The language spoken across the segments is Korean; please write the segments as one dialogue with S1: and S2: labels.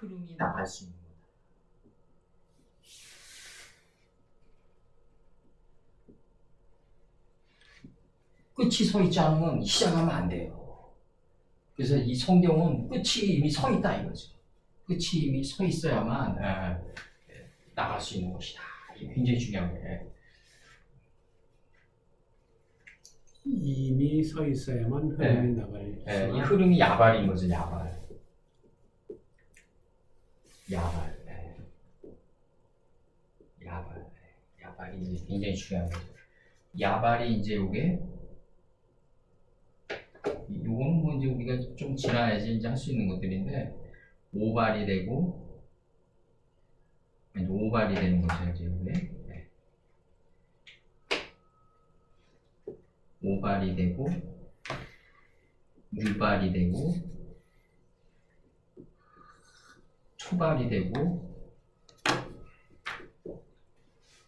S1: 흐름이 나갈 수 있는 거다. 끝이 서 있지 않으면 시작하면 안 돼요. 그래서 이 성경은 끝이 이미 서 있다 이거죠. 끝이 이미 서 있어야만 나갈 수 있는 것이다. 이게 굉장히 중요한 거예요.
S2: 이미 서 있어야만 흐름이 나갈 수가.
S1: 이 흐름이 야발인 거죠, 야발. 야발. 야발이 이제 굉장히 중요한 거죠. 야발이 이제 요게 요거는 뭐 이제 우리가 좀 지나야지 이제 할 수 있는 것들인데 오발이 되고 오발이 되는 거죠, 이제 요게. 오발이 되고 유발이 되고 초발이 되고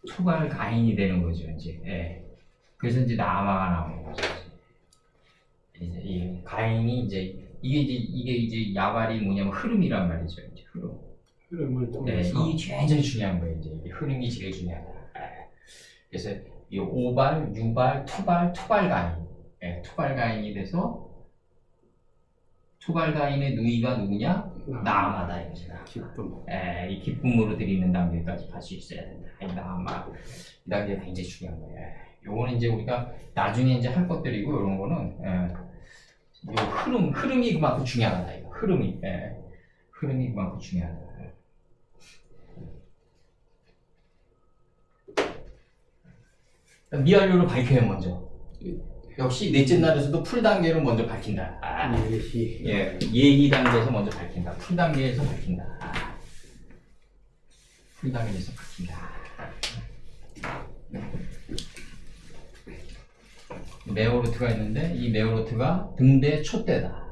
S1: 초발 가인이 되는 거죠, 이제. 그래서 이제 남아가 나오는 거죠. 이제 이 가인이 이게 이제 야발이 뭐냐면 흐름이란 말이죠, 이제 흐름.
S2: 흐름을 통해서.
S1: 이게 굉장히 중요한 거예요, 이제 흐름이 제일 중요하다. 그래서 이 오발, 유발, 투발 가인. 투발 가인이 돼서 투발 가인의 누이가 누구냐? 나아마다 이거죠.
S2: 기쁨.
S1: 이 기쁨으로 드리는 단계까지 갈 수 있어야 된다. 이 나아마 이 단계가 굉장히 중요한 거예요. 요거는 이제 우리가 나중에 이제 할 것들이고 이런 거는 요 흐름이 그만큼 중요하다. 이거 흐름이 그만큼 중요하다. 미완료를 밝혀요 먼저. 역시 넷째 날에서도 풀 단계로 먼저 밝힌다. 예희 단계에서 먼저 밝힌다. 풀 단계에서 밝힌다. 풀 단계에서 밝힌다. 메오르트가 있는데 이 메오르트가 등대 촛대다.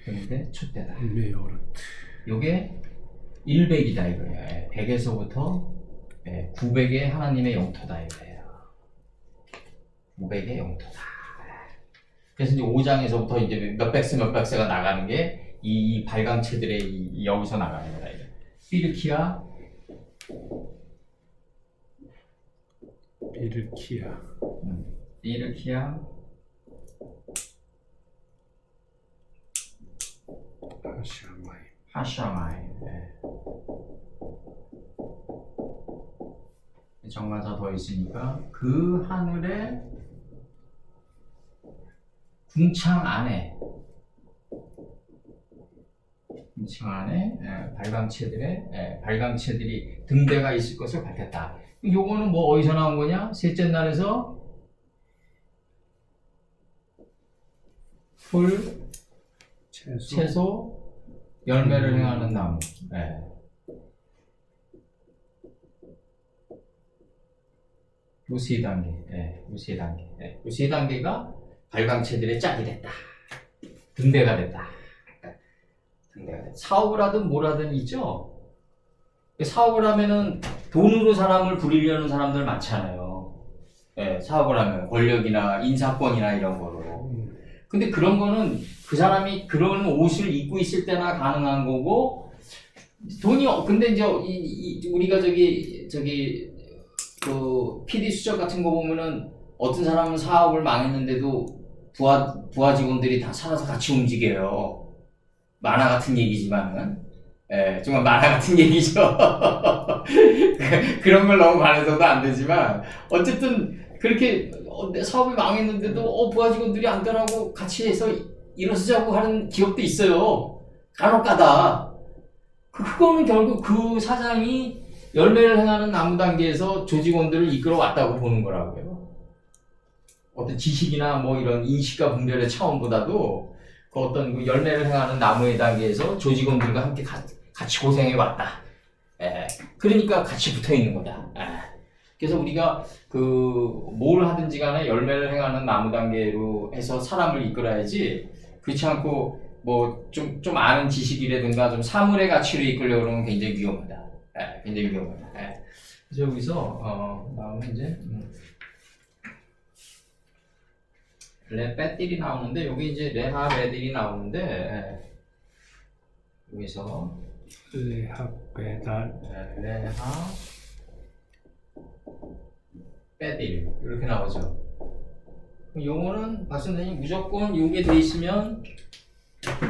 S1: 등대 촛대다.
S2: 메오르트.
S1: 요게 100이다 이거예요. 100에서부터 900의 하나님의 영토다 이거예요. 900의 영토다. 그래서 이제 5장에서부터 이제 몇백 세가 나가는 게 이 발광체들의 여기서 나가는 거다. 비르키아, 하샤마이. 정관사 더 있으니까 그 하늘의 궁창 안에 발광체들이 등대가 있을 것을 밝혔다. 요거는 뭐 어디서 나온 거냐? 셋째 날에서 풀, 채소, 열매를 행하는 나무. 요 세 단계. 요 세 단계가 발광체들의 짝이 됐다. 등대가 됐다. 사업을 하든 뭘 하든 있죠. 사업을 하면은 돈으로 사람을 부리려는 사람들 많잖아요. 사업을 하면 권력이나 인사권이나 이런 거로. 근데 그런 거는 그 사람이 그런 옷을 입고 있을 때나 가능한 거고 돈이 근데 이제 우리가 그 PD 수첩 같은 거 보면은 어떤 사람은 사업을 망했는데도 부하 직원들이 다 살아서 같이 움직여요. 만화 같은 얘기지만은, 정말 만화 같은 얘기죠. 그런 걸 너무 말해서도 안 되지만, 어쨌든 그렇게 사업이 망했는데도 부하 직원들이 앉아라고 같이 해서 일어서자고 하는 기업도 있어요. 간혹가다. 그거는 결국 그 사장이 열매를 행하는 나무 단계에서 조직원들을 이끌어 왔다고 보는 거라고요. 어떤 지식이나 뭐 이런 인식과 분별의 차원보다도 그 어떤 그 열매를 행하는 나무의 단계에서 조직원들과 함께 같이 고생해 왔다. 그러니까 같이 붙어 있는 거다. 그래서 우리가 뭘 하든지 간에 열매를 행하는 나무 단계로 해서 사람을 이끌어야지 그렇지 않고 뭐 좀 아는 지식이라든가 좀 사물의 가치로 이끌려고 그러면 굉장히 위험하다. 굉장히 위험하다. 그래서 여기서 나오면 이제 레페딜이 나오는데 여기 이제 레하베딜이 나오는데 여기서
S2: 레합 배달
S1: 레하 빼딜 이렇게 나오죠. 요거는 박 선생님 무조건 요게 돼 있으면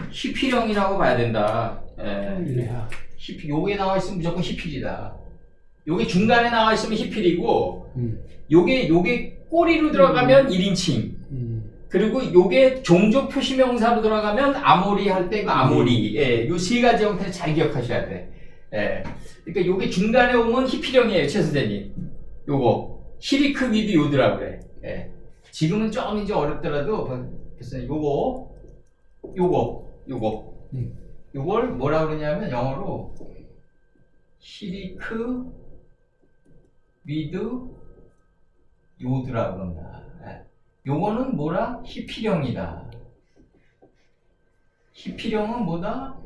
S1: 히필형이라고 봐야 된다.
S2: 레합
S1: 요게 나와 있으면 무조건 히필이다. 요게 중간에 나와 있으면 히필이고 요게 꼬리로 들어가면 1인칭 그리고 요게 종족 표시명사로 들어가면 아모리 할 때 그 아모리 예, 요 세 가지 형태를 잘 기억하셔야 돼. 예. 그러니까 요게 중간에 오면 히필형이에요, 최 선생님. 요거 히리크 위드 요드라 그래. 예. 지금은 좀 이제 어렵더라도 그래서 요걸 뭐라 그러냐면 영어로 히리크 위드 요드라 그런다. 예. 요거는 뭐라? 히필형이다. 히필형은 뭐다?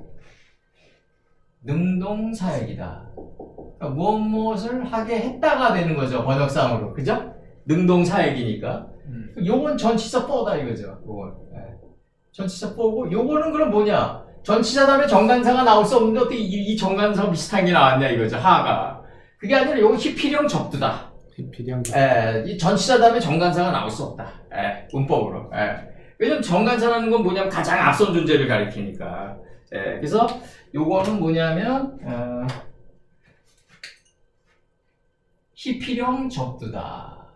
S1: 능동사역이다. 그러니까 무엇을 하게 했다가 되는 거죠, 번역상으로. 그죠? 능동사역이니까. 요건 전치사 4다 이거죠. 요건. 예. 전치사 4고 요거는 그럼 뭐냐? 전치사 다음에 정관사가 나올 수 없는데 어떻게 이 정관사 비슷한 게 나왔냐 이거죠. 하가. 그게 아니라 요건 히필형 접두다.
S2: 히필형
S1: 이 전치사 다음에 정관사가 나올 수 없다. 문법으로. 왜냐면 정관사라는 건 뭐냐면 가장 앞선 존재를 가리키니까. 그래서 요거는 뭐냐면 히필형 접두다.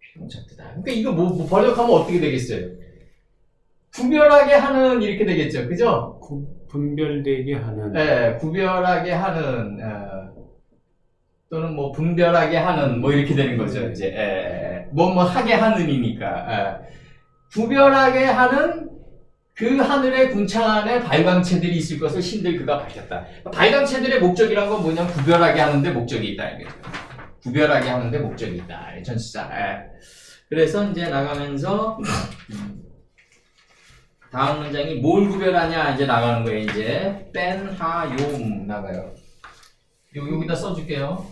S1: 히필형 접두다. 그러니까 이거 뭐 번역하면 어떻게 되겠어요? 구별하게 하는 이렇게 되겠죠, 그죠?
S2: 분별되게 하는
S1: 구별하게 하는 또는 뭐 분별하게 하는 뭐 이렇게 되는 거죠. 이제 뭐 하게 하는이니까 구별하게 하는 그 하늘의 궁창 안에 발광체들이 있을 것을 신들 그가 밝혔다. 발광체들의 목적이란 건 뭐냐면 구별하게 하는데 목적이 있다 이거죠. 구별하게 하는데 목적이 있다. 전치사. 그래서 이제 나가면서 다음 문장이 뭘 구별하냐 이제 나가는 거예요. 이제 뺀하용 나가요. 여기다 써줄게요.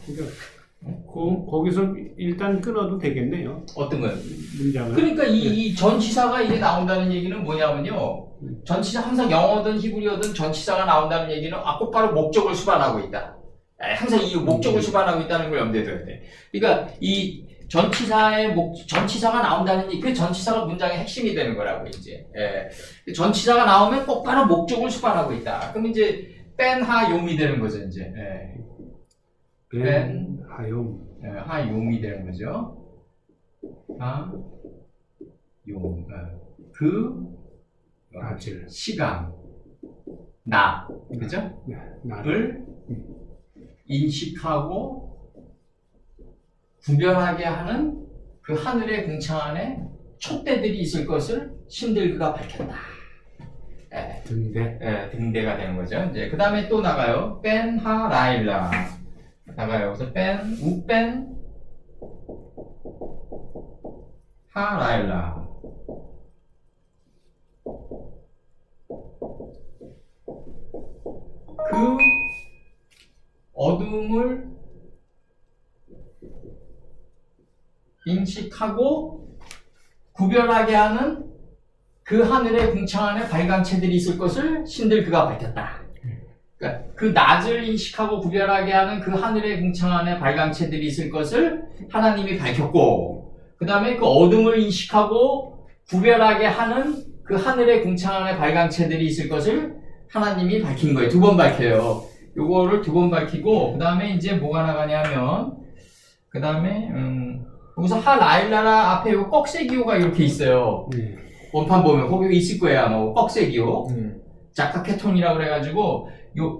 S2: 거기서 일단 끊어도 되겠네요.
S1: 어떤 거요?
S2: 문장을.
S1: 그러니까 이 전치사가 이게 나온다는 얘기는 뭐냐면요. 전치사 항상 영어든 히브리어든 전치사가 나온다는 얘기는 곧바로 목적을 수반하고 있다. 항상 이 목적을 수반하고 있다는 걸 염두에 둬야 돼. 그러니까 이 전치사가 나온다는 그 전치사가 문장의 핵심이 되는 거라고 이제. 전치사가 나오면 곧바로 목적을 수반하고 있다. 그럼 이제 뺀하용이 되는 거죠 이제.
S2: 뺀하용.
S1: 하용이 되는 거죠. 하용. 그
S2: 나질.
S1: 시간 그죠?
S2: 나를
S1: 인식하고 구별하게 하는 그 하늘의 궁창 안에 촛대들이 있을 것을 신들 그가 밝혔다. 등대가 되는 거죠. 이제 그 다음에 또 나가요. 뺀하라일라 나가요. 그래서 우뺀 하라일라. 그 어둠을 인식하고 구별하게 하는 그 하늘의 궁창 안에 발광체들이 있을 것을 신들 그가 밝혔다. 그러니까 그 낮을 인식하고 구별하게 하는 그 하늘의 궁창 안에 발광체들이 있을 것을 하나님이 밝혔고, 그 다음에 그 어둠을 인식하고 구별하게 하는 그 하늘의 궁창 안에 발광체들이 있을 것을 하나님이 밝힌 거예요. 2번 밝혀요. 요거를 2번 밝히고, 그 다음에 이제 뭐가 나가냐면, 그 다음에 여기서 하라일라라 앞에 요 꺽쇠기호가 이렇게 있어요. 원판 보면 거기 있을 거예요. 아마 꺽쇠기호. 자카케톤이라고 그래가지고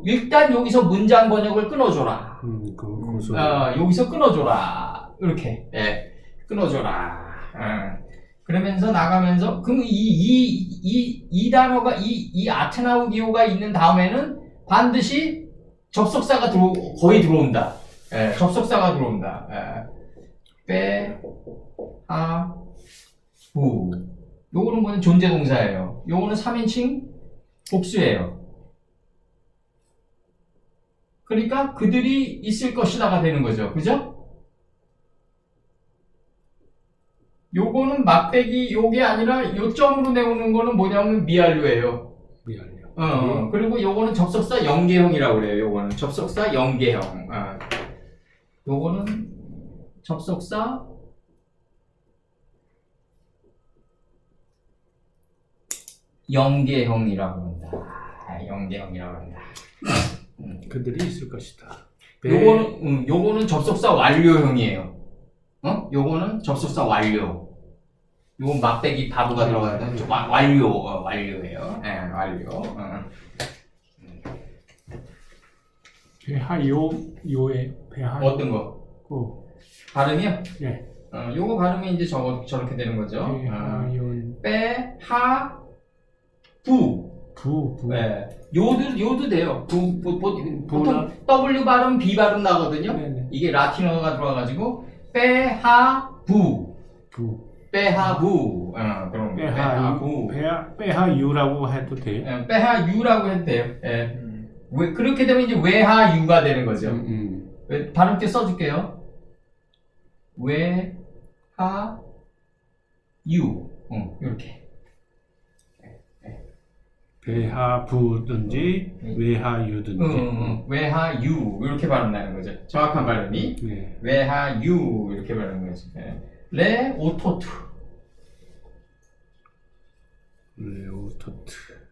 S1: 일단 여기서 문장 번역을 끊어줘라. 여기서 끊어줘라. 이렇게 끊어줘라. 그러면서 나가면서 그럼 이 단어가 이 아테나우 기호가 있는 다음에는 반드시 접속사가 거의 들어온다. 접속사가 들어온다. 요거는 뭐냐 존재 동사예요. 요거는 3인칭 복수예요. 그러니까 그들이 있을 것이다가 되는 거죠. 그죠? 요거는 막대기 요게 아니라 요 점으로 내오는 거는 뭐냐면 미완료예요.
S2: 미안해요.
S1: 그리고 요거는 접속사 연계형이라고 그래요. 요거는 접속사 연계형. 요거는 접속사 연계형이라고 한다. 연계형이라고 한다.
S2: 그들이 있을 것이다.
S1: 요거는 접속사 완료형이에요. 요거는 접속사 완료. 요건 막대기 바보가 들어가는데 완료예요. 네, 완료.
S2: 요의 배하.
S1: 어떤 거? 발음이요?
S2: 네.
S1: 요거 발음이 이제 저렇게 되는 거죠.
S2: 배하요.
S1: 부. 네. 요도 돼요. 보통 W 발음, B 발음 나거든요.
S2: 네네.
S1: 이게 라틴어가 들어와가지고 빼하부. 빼하부. 그런 거.
S2: 배하유라고 해도 돼요.
S1: 빼하유라고 해도 돼요. 예. 왜 그렇게 되면 이제 외하유가 되는 거죠. 발음께 써줄게요. 외하유. 이렇게.
S2: 배하부든지 외하유든지.
S1: 외하유 이렇게 발음나는 거죠. 정확한 발음이
S2: 네.
S1: 외하유 이렇게 발음하는 거죠. 레 오토트.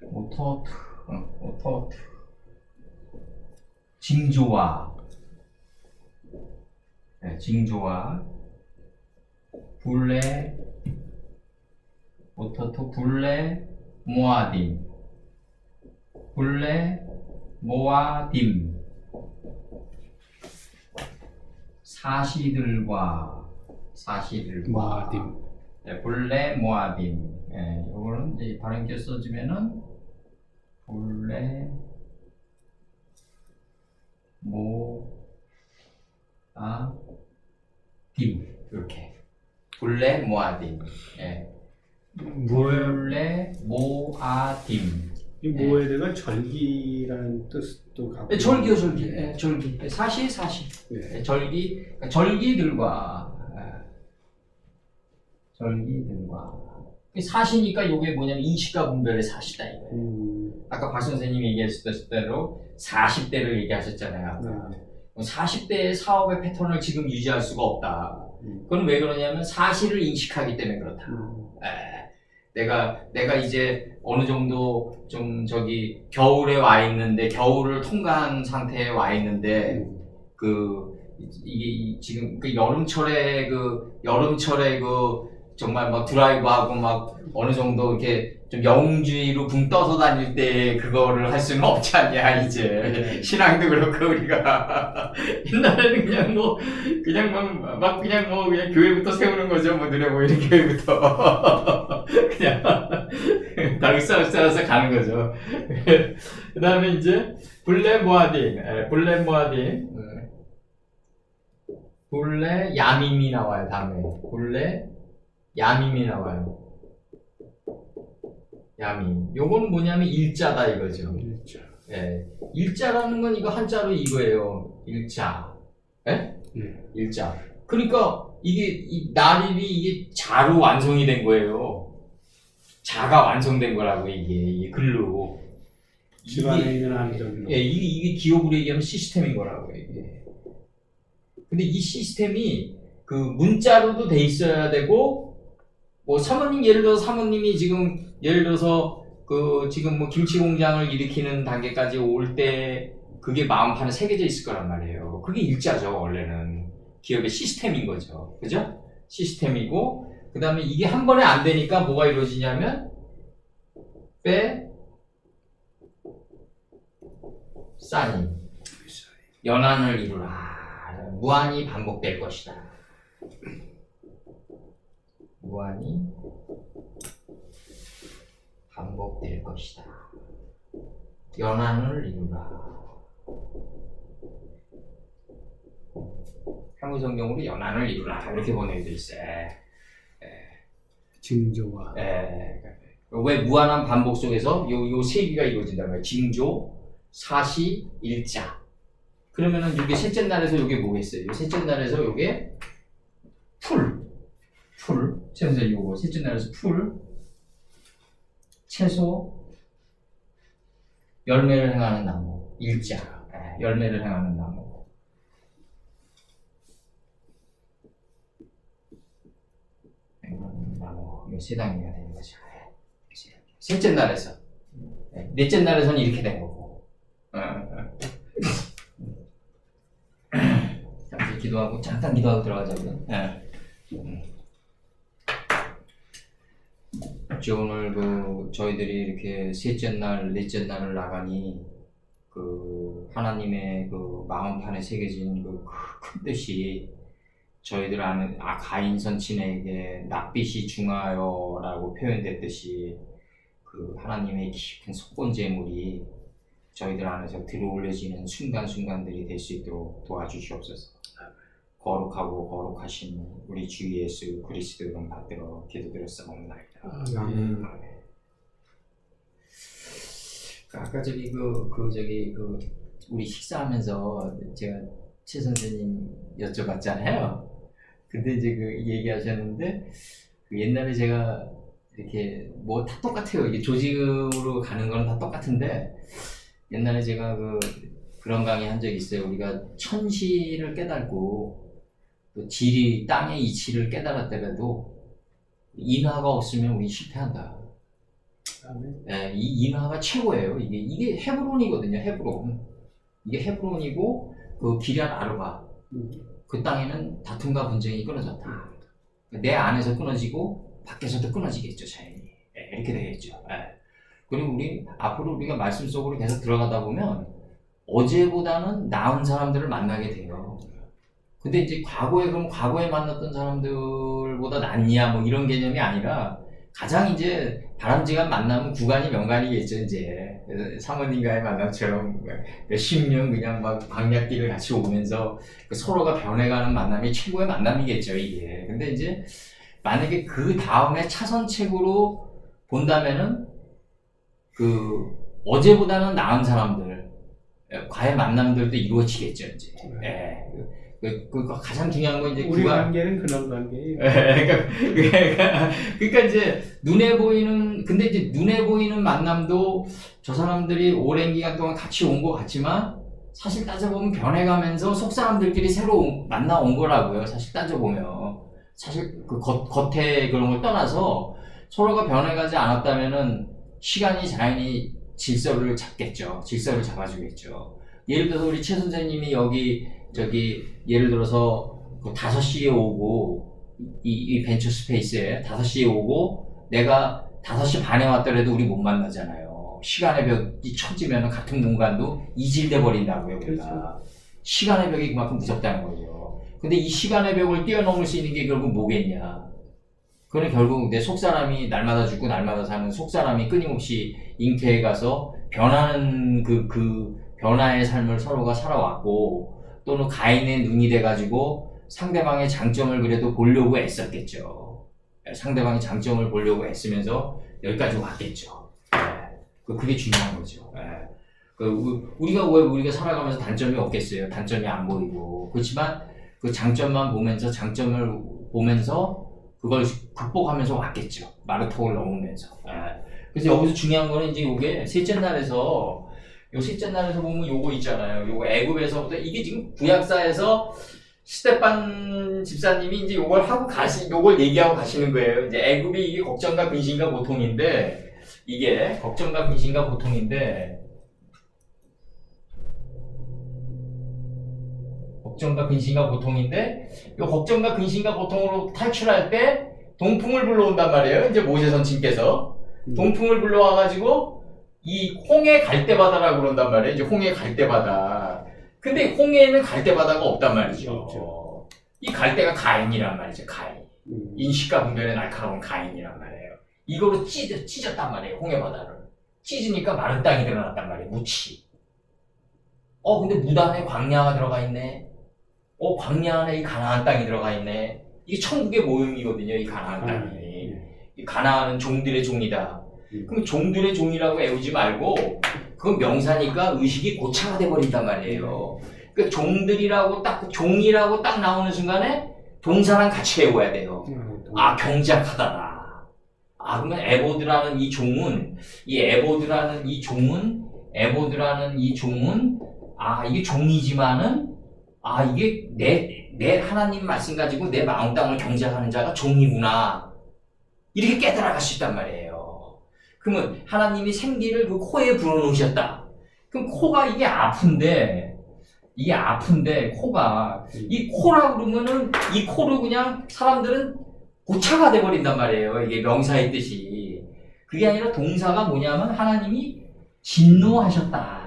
S1: 오토트. 징조와. 징조와. 불레 오토트 불레 모아딤. 사시들과
S2: 모아딤.
S1: 불레 모아딤. 이거는 이제 발음께 써주면은 불레 모아딤 이렇게 불레 모아딤. 불레 모아딤.
S2: 이 모에다가 절기라는 뜻도 갖고.
S1: 절기. 사시.
S2: 네.
S1: 절기들과. 사시니까 요게 뭐냐면 인식과 분별의 사시다 이거예요. 아까 박 선생님이 얘기하셨던 대로 40대를 얘기하셨잖아요. 40대의 사업의 패턴을 지금 유지할 수가 없다. 그건 왜 그러냐면 사실을 인식하기 때문에 그렇다. 내가 이제 어느 정도 좀 겨울에 와 있는데 겨울을 통과한 상태에 와 있는데 이게 지금 여름철에 정말 막 드라이브하고 막 어느 정도 이렇게 좀 영주의로 붕 떠서 다닐 때 그거를 할 수는 없지 않냐 이제. 신앙도 그렇고 우리가 옛날에는 그냥 교회부터 세우는 거죠. 뭐 너네 뭐 이런 교회부터 그냥 다 으쌰으쌰해서 가는 거죠. 그 다음에 이제 블레 야밈이 나와요. 다음에 블레 야밈이 나와요. 야밈. 요건 뭐냐면 일자다 이거죠. 일자라는 건 이거 한자로 이거예요. 일자. 일자. 그러니까 이 날일이 이게 자로 완성이 된 거예요. 자가 완성된 거라고 이게 글로.
S2: 집안에 있는 안정로.
S1: 이게 기업으로 얘기하면 시스템인 거라고 이게. 근데 이 시스템이 문자로도 돼 있어야 되고. 뭐 예를 들어서 사모님이 지금 지금 뭐 김치 공장을 일으키는 단계까지 올 때 그게 마음판에 새겨져 있을 거란 말이에요. 그게 일자죠. 원래는 기업의 시스템인 거죠. 그죠? 시스템이고 그 다음에 이게 한 번에 안 되니까 뭐가 이루어지냐면 싸니 연한을 이루라. 무한히 반복될 것이다. 무한히 반복될 것이다. 연한을 이루라. 한국성경으로 연한을 이루라 이렇게 보내져 있어요.
S2: 징조와.
S1: 왜 무한한 반복 속에서 요 세 개가 이루어진단 말이에요. 징조, 사시, 일자. 그러면은 이게 셋째 날에서 이게 뭐겠어요? 셋째 날에서 이게 풀. 채소제 요거 셋째 날에서 풀, 채소, 열매를 행하는 나무, 일자, 열매를 행하는 나무. 나무, 이 세 단계가 되는 거죠. 셋째 날에서, 넷째 날에서는 이렇게 된 거고. 잠시 기도하고 잠깐 기도하고 들어가자고요. 오늘 저희들이 이렇게 셋째 날, 넷째 날을 나가니 하나님의 마음판에 새겨진 큰 뜻이 저희들 아는 가인선 친에게 낯빛이 중하여라고 표현됐듯이 하나님의 깊은 속건 제물이 저희들 안에서 들어올려지는 순간순간들이 될 수 있도록 도와주시옵소서. 거룩하고 거룩하신 우리 주 예수 그리스도 이름 받들어 기도드렸사옵나이다. 아멘. 아까 우리 식사하면서 제가 최 선생님 여쭤봤잖아요. 근데 이제 얘기하셨는데 옛날에 제가 이렇게 뭐 다 똑같아요. 이게 조직으로 가는 거는 다 똑같은데 옛날에 제가 그런 강의 한 적이 있어요. 우리가 천시를 깨닫고 또 지리 땅의 이치를 깨달았더라도 인화가 없으면 우리 실패한다. 네, 이 인화가 최고예요. 이게 헤브론이거든요. 헤브론. 이게 헤브론이고 기럇 아르바. 그 땅에는 다툼과 분쟁이 끊어졌다. 내 안에서 끊어지고 밖에서도 끊어지겠죠, 자연이. 이렇게 되겠죠. 그리고 앞으로 우리가 말씀 속으로 계속 들어가다 보면 어제보다는 나은 사람들을 만나게 돼요. 근데 이제 과거에 만났던 사람들보다 낫냐 뭐 이런 개념이 아니라 가장 이제 바람직한 만남은 구간이 명간이겠죠. 이제 사모님과의 만남처럼 몇십 년 그냥 막 광약길을 같이 오면서 서로가 변해가는 만남이 최고의 만남이겠죠, 이게. 근데 이제 만약에 그 다음에 차선책으로 본다면은 어제보다는 나은 사람들 과의 만남들도 이루어지겠죠, 이제. 가장 중요한 건 이제
S2: 우리 관계는 그런 관계예요.
S1: 그러니까 이제 눈에 보이는 만남도 저 사람들이 오랜 기간 동안 같이 온 것 같지만 사실 따져보면 변해가면서 속 사람들끼리 새로 만나온 거라고요. 사실 따져보면 사실 겉에 그런 걸 떠나서 서로가 변해가지 않았다면은 시간이 자연히 질서를 잡겠죠. 질서를 잡아주겠죠. 예를 들어서 우리 최 선생님이 예를 들어서 5시에 오고 이 벤처 스페이스에 5시에 오고 내가 5시 반에 왔더라도 우리 못 만나잖아요. 시간의 벽이 쳐지면 같은 공간도 이질돼 버린다고요. 그러니까 시간의 벽이 그만큼 무섭다는 거죠. 근데 이 시간의 벽을 뛰어넘을 수 있는 게 결국 뭐겠냐? 그건 결국 내 속사람이 날마다 죽고 날마다 사는 속사람이 끊임없이 잉태해 가서 변하는 그 변화의 삶을 서로가 살아왔고 또는 가인의 눈이 돼가지고 상대방의 장점을 그래도 보려고 애썼겠죠. 상대방의 장점을 보려고 애쓰면서 여기까지 왔겠죠. 그게 중요한 거죠. 우리가 살아가면서 단점이 없겠어요. 단점이 안 보이고. 그렇지만 그 장점만 보면서 그걸 극복하면서 왔겠죠. 마르톡을 넘으면서. 그래서 여기서 중요한 거는 이제 이게 셋째 날에서 보면 요거 있잖아요. 요거 애굽에서부터 이게 지금 구약사에서 스테판 집사님이 이제 요걸 얘기하고 가시는 거예요. 이제 애굽이 이게 걱정과 근심과 고통인데 요 걱정과 근심과 고통으로 탈출할 때 동풍을 불러온단 말이에요. 이제 모세 선친께서 동풍을 불러와가지고 이 홍해 갈대바다라고 그런단 말이에요. 이제 홍해 갈대바다. 근데 홍해에는 갈대바다가 없단 말이죠. 그렇죠. 이 갈대가 가인이란 말이죠. 가인. 인식과 분별의 날카로운 가인이란 말이에요. 이거로 찢었단 말이에요. 홍해바다를. 찢으니까 마른 땅이 드러났단 말이에요. 무치. 근데 무단에 광야가 들어가 있네. 광야 안에 이 가나안 땅이 들어가 있네. 이게 천국의 모형이거든요. 이 가나안 땅이. 이 가나안은 종들의 종이다. 그럼 종들의 종이라고 애우지 말고 그건 명사니까 의식이 고차가 돼버린단 말이에요. 그러니까 종이라고 딱 나오는 순간에 동사랑 같이 외워야 돼요.
S2: 동-
S1: 아, 경작하다라. 아, 그러면 에보드라는 이 종은, 에보드라는 이 종은, 아, 이게 종이지만은, 아, 이게 내 하나님 말씀 가지고 내 마음 땅을 경작하는 자가 종이구나. 이렇게 깨달아갈 수 있단 말이에요. 그러면 하나님이 생기를 그 코에 불어넣으셨다. 그럼 코가 이게 아픈데 코가, 이 코라 그러면은 이 코로 그냥 사람들은 고차가 돼버린단 말이에요. 이게 명사의 뜻이. 그게 아니라 동사가 뭐냐면 하나님이 진노하셨다.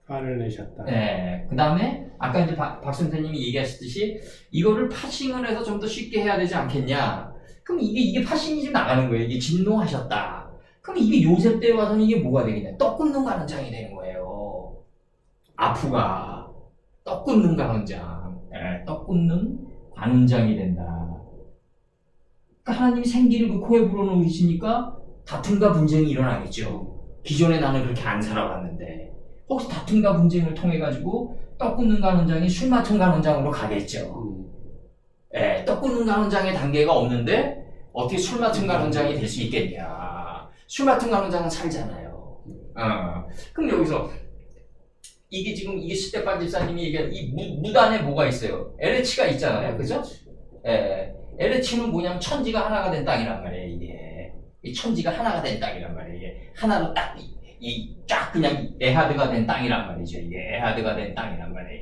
S2: 화를 내셨다.
S1: 네. 그 다음에 아까 이제 박 선생님이 얘기하셨듯이 이거를 파싱을 해서 좀 더 쉽게 해야 되지 않겠냐. 그럼 이게 파싱이 좀 나가는 거예요. 이게 진노하셨다. 그럼 이게 요셉 때 와서는 이게 뭐가 되겠냐. 떡 굽는 가는장이 되는 거예요. 아프가 떡 굽는 가는장. 네. 떡 굽는 관운장이 된다. 그러니까 하나님이 생기를 그 코에 불어넣으시니까 다툼과 분쟁이 일어나겠죠. 기존에 나는 그렇게 안 살아왔는데 혹시 다툼과 분쟁을 통해 가지고 떡 굽는 가는장이 술 맡은 가는장으로 가겠죠. 예, 떡 굽는 가는장의 단계가 없는데 어떻게 술 맡은 가는장이 될 수 있겠냐. 술 맡은 가는장은 살잖아요. 그럼 여기서 이게 지금 이게 시대반 집사님이 얘기한 이 무단에 뭐가 있어요? LH가 있잖아요. 그죠? 예. LH는 뭐냐면 천지가 하나가 된 땅이란 말이에요. 이게 이 천지가 하나가 된 땅이란 말이에요. 이게 하나로 딱 쫙 그냥 에하드가 된 땅이란 말이죠. 이게 에하드가 된 땅이란 말이에요.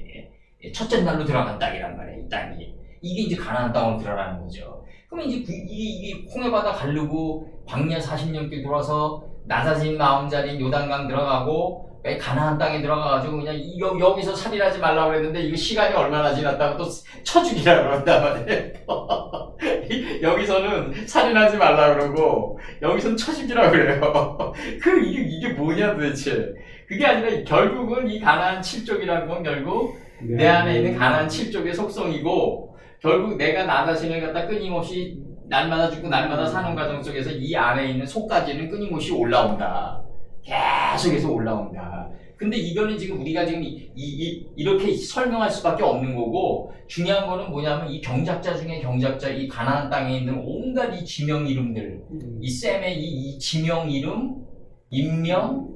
S1: 이게 첫째 날로 들어간 땅이란 말이에요. 이 땅이 이게 이제 가나안 땅으로 들어가는 거죠. 그러면 이제 이게 홍해바다 가르고 광야 40년길 돌아서 낮아진 마음자리인 요단강 들어가고 가나안 땅에 들어가가지고 그냥 여기서 살인하지 말라고 그랬는데 이거 시간이 얼마나 지났다고 또 쳐죽이라고 그런단 말이에요. 여기서는 살인하지 말라고 그러고 여기서는 쳐죽이라고 그래요. 이게 뭐냐 도대체. 그게 아니라 결국은 이 가나안 7족이라는 건 결국 내 안에 있는 가나안 7족의 속성이고 결국 내가 나 자신을 갖다 끊임없이 날마다 죽고 날마다 사는 과정 속에서 이 안에 있는 속까지는 끊임없이 올라온다. 계속해서 올라온다. 근데 이거는 지금 우리가 지금 이렇게 설명할 수밖에 없는 거고 중요한 거는 뭐냐면 이 경작자 중에 경작자 이 가나안 땅에 있는 온갖 이 지명 이름들 이 셈의 이 지명 이름, 인명,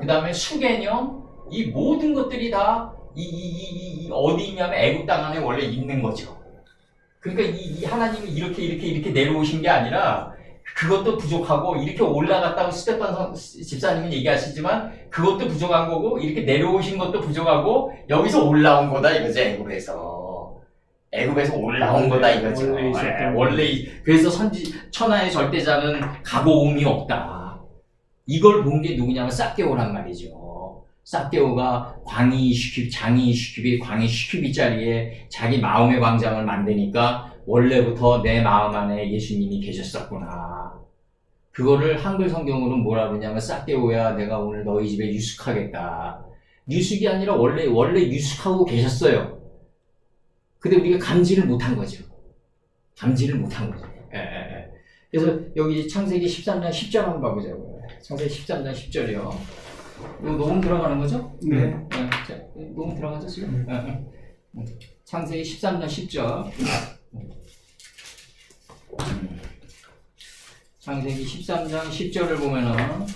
S1: 그 다음에 수개념 이 모든 것들이 다 어디 있냐면 애국 땅 안에 원래 있는 거죠. 그러니까 이 하나님이 이렇게 내려오신 게 아니라 그것도 부족하고 이렇게 올라갔다고 스테판 집사님은 얘기하시지만 그것도 부족한 거고 이렇게 내려오신 것도 부족하고 여기서 올라온 거다 이거죠. 애굽에서 올라온 거다 이거죠. 원래 그래서 천하의 절대자는 가고 옴이 없다. 이걸 본 게 누구냐면 싹개오란 말이죠. 싹개오가 장이 슈큐비 광이 슈큐비 자리에 자기 마음의 광장을 만드니까 원래부터 내 마음 안에 예수님이 계셨었구나. 그거를 한글 성경으로는 뭐라 그러냐면 싹개오야 내가 오늘 너희 집에 유숙하겠다. 유숙이 아니라 원래 유숙하고 계셨어요. 근데 우리가 감지를 못한 거죠. 그래서 여기 창세기 13장 10절 한번 봐보자고요. 창세기 13장 10절이요. 이거 녹음 들어가는 거죠?
S2: 네.
S1: 자, 녹음 들어가죠 지금? 창세기 13장 10절. 창세기 13장 10절을 보면은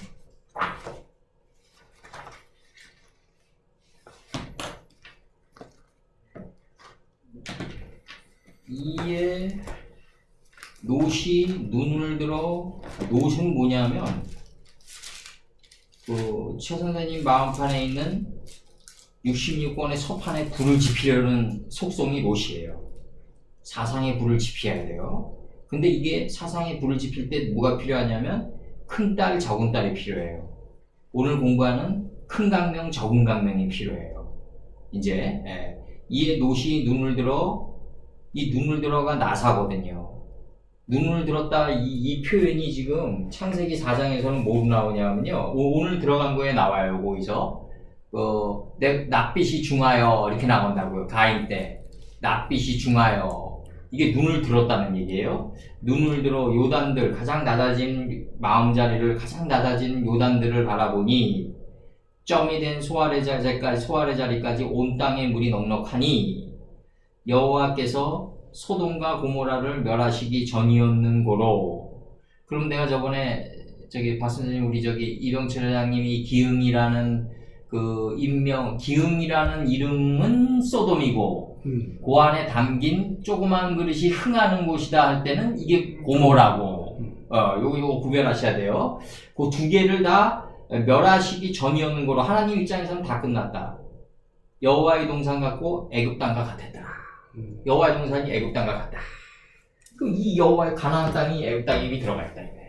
S1: 이에 롯이 눈을 들어 롯은 뭐냐면 최 선생님 마음판에 있는 66권의 서판에 불을 지피려는 속성이 롯이에요. 사상에 불을 지피해야 돼요. 근데 이게 사상에 불을 지필 때 뭐가 필요하냐면 큰 딸, 적은 딸이 필요해요. 오늘 공부하는 큰 강명, 적은 강명이 필요해요. 이제 이에 롯이 눈을 들어 이 눈을 들어가 나사거든요. 눈을 들었다 이 표현이 지금 창세기 4장에서는 뭐로 나오냐면요. 오늘 들어간 거에 나와요. 거기서 내 낯빛이 중하여 이렇게 나온다고요. 가인 때 낯빛이 중하여 이게 눈을 들었다는 얘기예요. 눈을 들어 요단들 가장 낮아진 마음자리를 가장 낮아진 요단들을 바라보니 점이 된 소아의 자리까지 온 땅에 물이 넉넉하니 여호와께서 소돔과 고모라를 멸하시기 전이었는 고로. 그럼 내가 저번에 저기 박 선생님 우리 저기 이병철 회장님이 기흥이라는 그 인명 기흥이라는 이름은 소돔이고 그 안에 담긴 조그만 그릇이 흥하는 곳이다 할 때는 이게 고모라고 요거 구별하셔야 돼요. 그 두 개를 다 멸하시기 전이었는 거로 하나님 입장에서는 다 끝났다. 여호와의 동산 같고 애굽 땅과 같았다. 여호와의 동산이 애굽 땅과 같다. 그럼 이 여호와의 가나안 땅이 애굽 땅에 이미 들어가 있다 이거예요.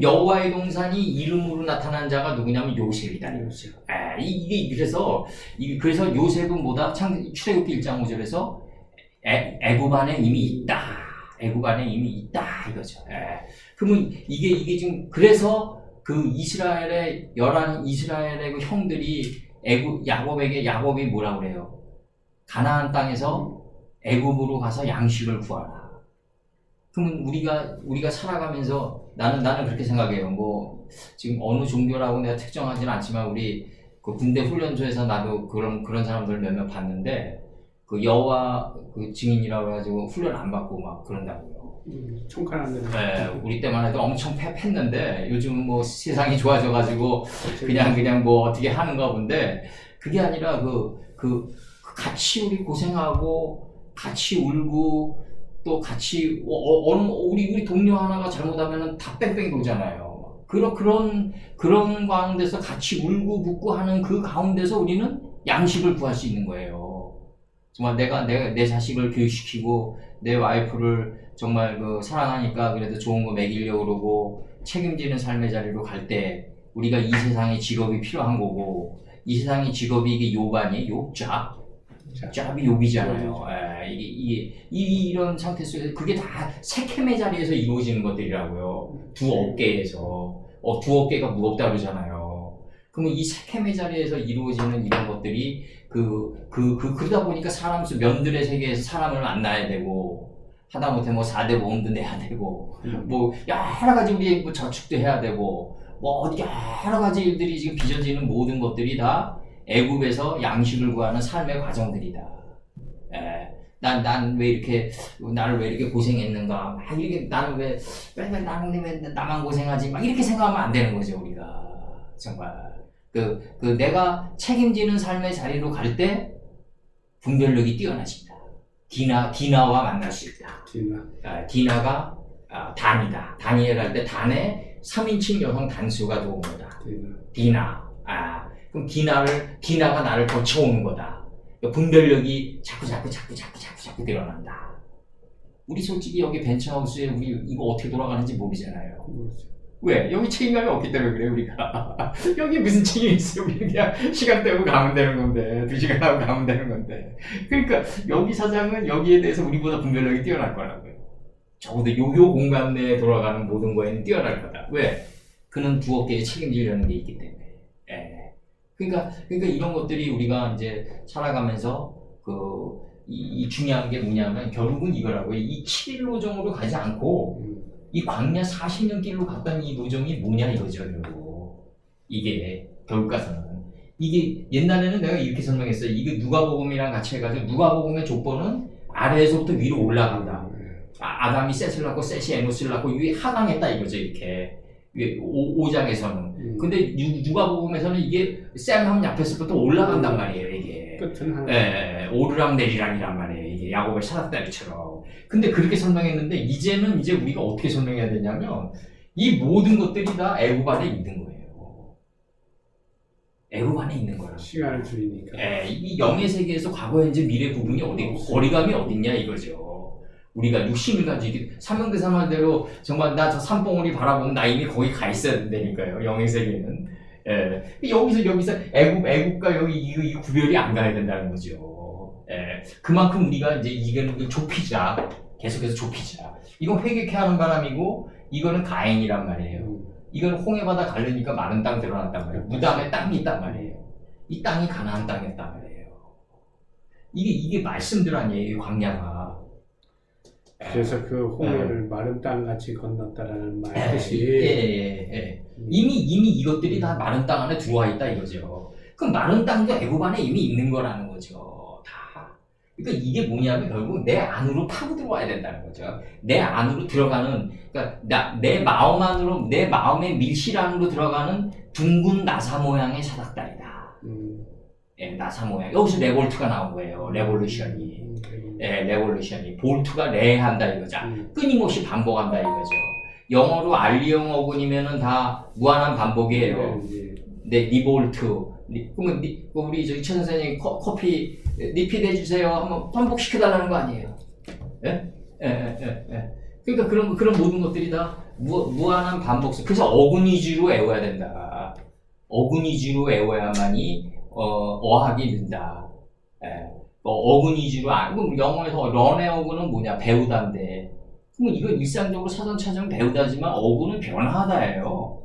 S1: 여호와의 동산이 이름으로 나타난 자가 누구냐면 요셉이다.
S2: 요셉.
S1: 이게 그래서 요셉은 뭐다? 출애굽기 1장 5절에서 애굽 안에 이미 있다. 애굽 안에 이미 있다 이거죠. 그러면 이게 지금 그래서 그 이스라엘의 그 형들이 야곱이 뭐라 그래요? 가나안 땅에서 애굽으로 가서 양식을 구하라. 그러면 우리가 살아가면서 나는 그렇게 생각해요. 뭐 지금 어느 종교라고 내가 특정하지는 않지만 우리 그 군대 훈련소에서 나도 그런 사람들 몇몇 봤는데 그 여호와 그 증인이라고 해가지고 훈련 안 받고 막 그런다고요.
S2: 총칼하는.
S1: 네, 우리 때만 해도 엄청 패했는데 요즘은 뭐 세상이 좋아져가지고 그냥 뭐 어떻게 하는가 본데 그게 아니라 그 같이 우리 고생하고 같이 울고 또 같이 우리 동료 하나가 잘못하면은 다 뺑뺑이 돌잖아요. 그런 가운데서 같이 울고 붓고 하는 그 가운데서 우리는 양식을 구할 수 있는 거예요. 정말 내가 내 자식을 교육시키고 내 와이프를 정말 그 사랑하니까 그래도 좋은 거 먹이려고 그러고 책임지는 삶의 자리로 갈 때 우리가 이 세상에 직업이 필요한 거고 이 세상의 직업이 이게 욕 아니에요? 욕? 짭이 욕이잖아요. 이런 상태 속에서 그게 다 sekem의 자리에서 이루어지는 것들이라고요. 두 어깨에서 두 어깨가 무겁다 그러잖아요. 그러면 이 sekem의 자리에서 이루어지는 이런 것들이 그러다 보니까 면들의 세계에서 사람을 만나야 되고 하다못해 뭐 4대 보험도 내야 되고 뭐 여러 가지 우리 뭐 저축도 해야 되고 뭐 어디 여러 가지 일들이 지금 빚어지는 모든 것들이 다 애굽에서 양식을 구하는 삶의 과정들이다. 난 나를 왜 이렇게 고생했는가? 막 이렇게 나는 왜 나만 고생하지? 막 이렇게 생각하면 안 되는 거죠 우리가 정말 내가 책임지는 삶의 자리로 갈 때 분별력이 뛰어나십니다. 디나와 만날 수 있다. 디나가 단이다. 다니엘 할 때 단에 3인칭 여성 단수가 들어온 거다. 디나. 그럼 디나가 나를 거쳐오는 거다. 분별력이 자꾸 늘어난다. 우리 솔직히 여기 벤처하우스에 우리 이거 어떻게 돌아가는지 모르잖아요. 왜? 여기 책임감이 없기 때문에 그래 우리가. 여기 무슨 책임이 있어? 우리 그냥 시간 때우고 가면 되는 건데 2시간 하고 가면 되는 건데. 그러니까 여기 사장은 여기에 대해서 우리보다 분별력이 뛰어날 거라고요. 적어도 요 공간 내에 돌아가는 모든 거에는 뛰어날 거다. 왜? 그는 두 어깨에 책임지려는 게 있기 때문에. 그러니까 이런 것들이 우리가 이제 살아가면서 이 중요한 게 뭐냐면 결국은 이거라고요. 이 7일 노정으로 가지 않고 이 광야 40년 길로 갔던 이 노정이 뭐냐 이거죠. 이게 결국 가서는 이게 옛날에는 내가 이렇게 설명했어요. 이게 누가복음이랑 같이 해가지고 누가복음의 족보는 아래에서부터 위로 올라간다. 아담이 셋을 낳고 셋이 에노스를 낳고 위에 하강했다 이거죠. 이렇게 5장에서는. 근데 누가복음에서는 이게 셈함 옆에서부터 올라간단 말이에요. 이게
S2: 끝은 하나.
S1: 오르락 내리락이란 말이에요. 이게 야곱의 사닥다리처럼. 근데 그렇게 설명했는데 이제는 우리가 어떻게 설명해야 되냐면 이 모든 것들이 다 애굽 안에 있는 거예요. 애굽 안에 있는 거라.
S2: 시간을 줄이니까.
S1: 이 영의 세계에서 과거, 현재, 미래 부분이 거리감이 어딨냐 이거죠. 우리가 육신을 가지고 삼형대사 말대로 정말 나 저 산봉우리 바라보면 나 이미 거기 가 있어야 된다니까요. 영의 세계는. 여기서 애굽과 여기 이 구별이 안 가야 된다는 거죠. 그만큼 우리가 이제 이거는 좁히자. 계속해서 좁히자. 이건 회개케 하는 바람이고 이거는 가행이란 말이에요. 이건 홍해바다 가려니까 마른 땅 드러났단 말이에요. 무당의 땅이 있단 말이에요. 이 땅이 가나안 땅이었단 말이에요. 이게 말씀들 아니에요. 광야가.
S2: 그래서 그 홍해를 마른 땅 같이 건넜다라는 말 뜻이
S1: 이미 이것들이 다 마른 땅 안에 들어와 있다 이거죠. 그럼 마른 땅도 애굽 안에 이미 있는 거라는 거죠. 다. 그러니까 이게 뭐냐면 결국 내 안으로 파고 들어와야 된다는 거죠. 내 안으로 들어가는, 그러니까 내 마음 안으로, 내 마음의 밀실 안으로 들어가는 둥근 나사 모양의 사닥다리다. 예, 나사 모양. 여기서 레볼트가 나온 거예요. 레볼루션이. 예, 레볼루션이. 볼트가 레한다 이거죠. 끊임없이 반복한다 이거죠. 영어로 알리용 어근이면은 다 무한한 반복이에요. 네, 리볼트. 그러면 우리 저기 최 선생님 커피 리필 해주세요. 한번 반복시켜달라는 거 아니에요? 예? 그러니까 그런 모든 것들이 다 무한한 반복성. 그래서 어근 위주로 외워야 된다. 어근 위주로 외워야만이 어학이 는다. 예. 어근 위주로 그럼 영어에서 런의 어근은 뭐냐? 배우다인데. 그럼 이건 일상적으로 사전차전 배우다지만 어근은 변화하다예요.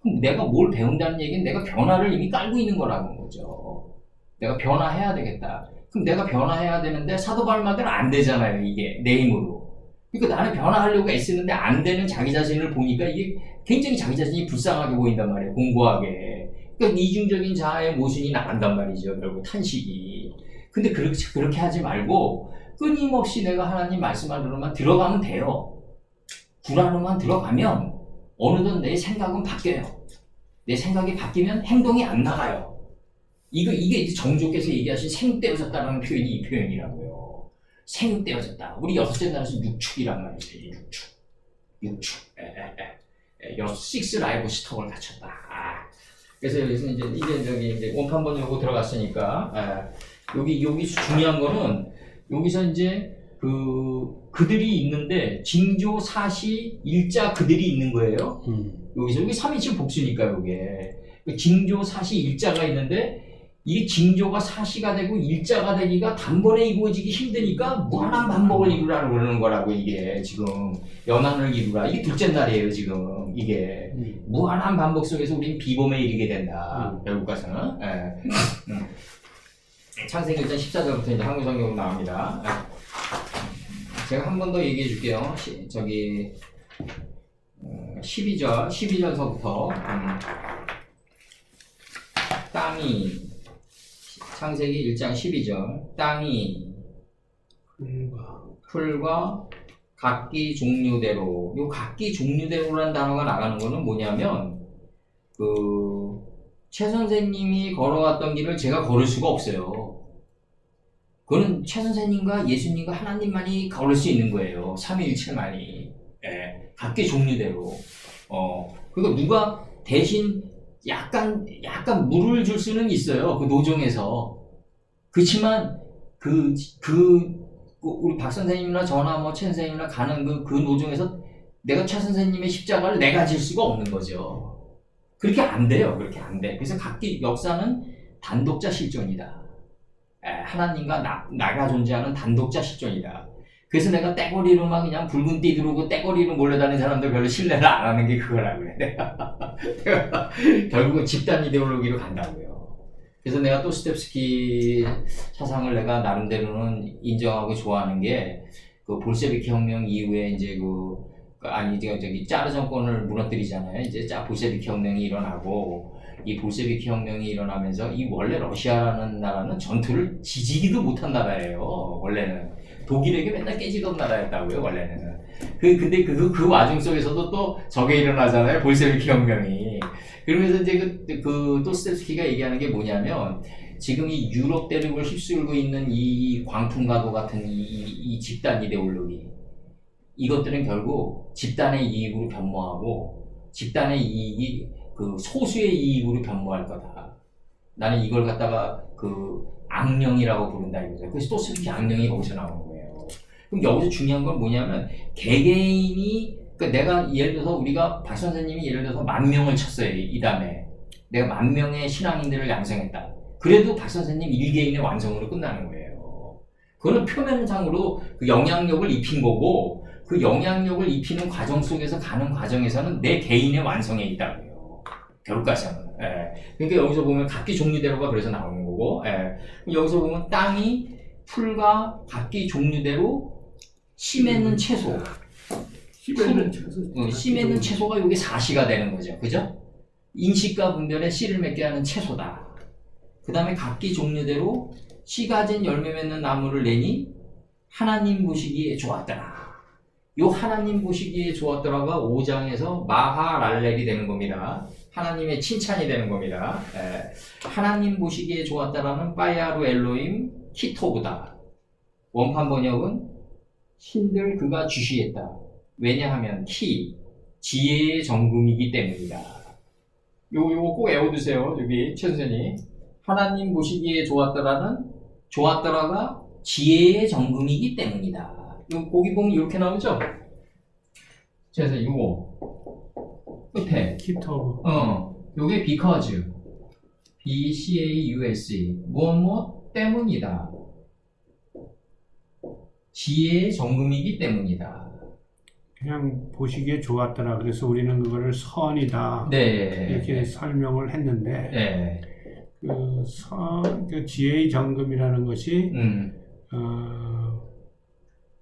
S1: 그럼 내가 뭘 배운다는 얘기는 내가 변화를 이미 깔고 있는 거라는 거죠. 내가 변화해야 되겠다. 그럼 내가 변화해야 되는데 사도 바울 말대로 안 되잖아요. 이게 내 힘으로. 그러니까 나는 변화하려고 애쓰는데 안 되는 자기 자신을 보니까 이게 굉장히 자기 자신이 불쌍하게 보인단 말이에요. 공고하게. 그러니까 이중적인 자아의 모순이 나간단 말이죠. 결국 탄식이. 근데 그렇게 하지 말고 끊임없이 내가 하나님 말씀 안으로만 들어가면 돼요. 불안으로만 들어가면 어느덧 내 생각은 바뀌어요. 내 생각이 바뀌면 행동이 안 나가요. 이게 이제 정조께서 얘기하신 생육되어졌다는 표현이 이 표현이라고요. 생육되어졌다. 우리 여섯째 나라에서 육축이란 말이죠. 육축. 식스 라이브 스톡을 갖췄다. 그래서 여기서 이제 원판 번역으로 들어갔으니까 여기 중요한 거는 여기서 이제 그들이 있는데 징조 사시 일자 그들이 있는 거예요. 여기 3인칭 복수니까 요게 징조 사시 일자가 있는데 이 징조가 사시가 되고 일자가 되기가 단번에 이루어지기 힘드니까 무한한 반복을 이루라고 그러는 거라고. 이게 지금 연한을 이루라. 이게 둘째 날이에요 지금. 이게 무한한 반복 속에서 우린 비범에 이르게 된다. 결국 가서는. 창세기 1장 14절부터 이제 한국 성경으로 나옵니다. 제가 한 번 더 얘기해 줄게요. 12절서부터 땅이 창세기 1장 12절 땅이 풀과 각기 종류대로 요 각기 종류대로라는 단어가 나가는 거는 뭐냐면 최 선생님이 걸어왔던 길을 제가 걸을 수가 없어요. 그거는 최 선생님과 예수님과 하나님만이 걸을 수 있는 거예요. 삼위일체만이. 예, 각기 종류대로. 그러니까 누가 대신 약간 물을 줄 수는 있어요. 그 노정에서. 그렇지만 우리 박 선생님이나 저나 뭐 최 선생님이나 가는 그 노정에서 내가 최 선생님의 십자가를 내가 질 수가 없는 거죠. 그렇게 안 돼요. 그렇게 안 돼. 그래서 각기 역사는 단독자 실존이다. 하나님과 나가 존재하는 단독자 실존이다. 그래서 내가 떼거리로만 그냥 붉은 띠 들어오고 떼거리로 몰려다니는 사람들 별로 신뢰를 안 하는 게 그거라고 그래. 내가 결국은 집단 이데올로기로 간다고요. 그래서 내가 또 스텝스키 사상을 내가 나름대로는 인정하고 좋아하는 게 그 볼셰비키 혁명 이후에 이제 저기 짜르 정권을 무너뜨리잖아요. 이제 볼셰비키 혁명이 일어나고 이 볼셰비키 혁명이 일어나면서 이 원래 러시아라는 나라는 전투를 지지기도 못한 나라예요. 원래는 독일에게 맨날 깨지던 나라였다고요. 원래는. 근데 그 와중 속에서도 또 저게 일어나잖아요. 볼셰비키 혁명이. 그러면서 이제 또 스텝스키가 얘기하는 게 뭐냐면 지금 이 유럽 대륙을 휩쓸고 있는 이 광풍과도 같은 이 집단 이데올로기. 이것들은 결국 집단의 이익으로 변모하고 집단의 이익이 소수의 이익으로 변모할 거다. 나는 이걸 갖다가 악령이라고 부른다 이거죠. 그래서 또 스피키 악령이 거기서 나오는 거예요. 그럼 여기서 중요한 건 뭐냐면 개개인이 그러니까 내가 예를 들어서 우리가 박 선생님이 예를 들어서 10,000명을 쳤어요. 이 다음에 내가 10,000명의 신앙인들을 양성했다. 그래도 박 선생님 1개인의 완성으로 끝나는 거예요. 그거는 표면상으로 그 영향력을 입힌 거고 그 영향력을 입히는 과정 속에서 가는 과정에서는 내 개인의 완성에 있다고요. 결과상은. 그러니까 여기서 보면 각기 종류대로가 그래서 나오는 거고, 여기서 보면 땅이 풀과 각기 종류대로 씨 맺는 채소. 씨 맺는 채소가 여기 사시가 되는 거죠. 그죠? 인식과 분별에 씨를 맺게 하는 채소다. 그 다음에 각기 종류대로 씨 가진 열매 맺는 나무를 내니 하나님 보시기에 좋았더라. 요 하나님 보시기에 좋았더라가 5장에서 마하랄렐이 되는 겁니다. 하나님의 칭찬이 되는 겁니다. 하나님 보시기에 좋았다라는 빠야루 엘로임 키토브다. 원판 번역은 신들 그가 주시했다. 왜냐하면 지혜의 정금이기 때문이다. 요거 꼭 외워두세요. 여기 최 선생님. 하나님 보시기에 좋았더라가 지혜의 정금이기 때문이다. 요 거기 보면 이렇게 나오죠? 최 선생님 요거 끝에
S2: 키토브.
S1: 요게 because BCAUSE 무엇 때문이다. 지혜의 정금이기 때문이다.
S2: 그냥 보시기에 좋았더라. 그래서 우리는 그거를 선이다.
S1: 네.
S2: 이렇게 설명을 했는데
S1: 네.
S2: 그 지혜의 정금이라는 것이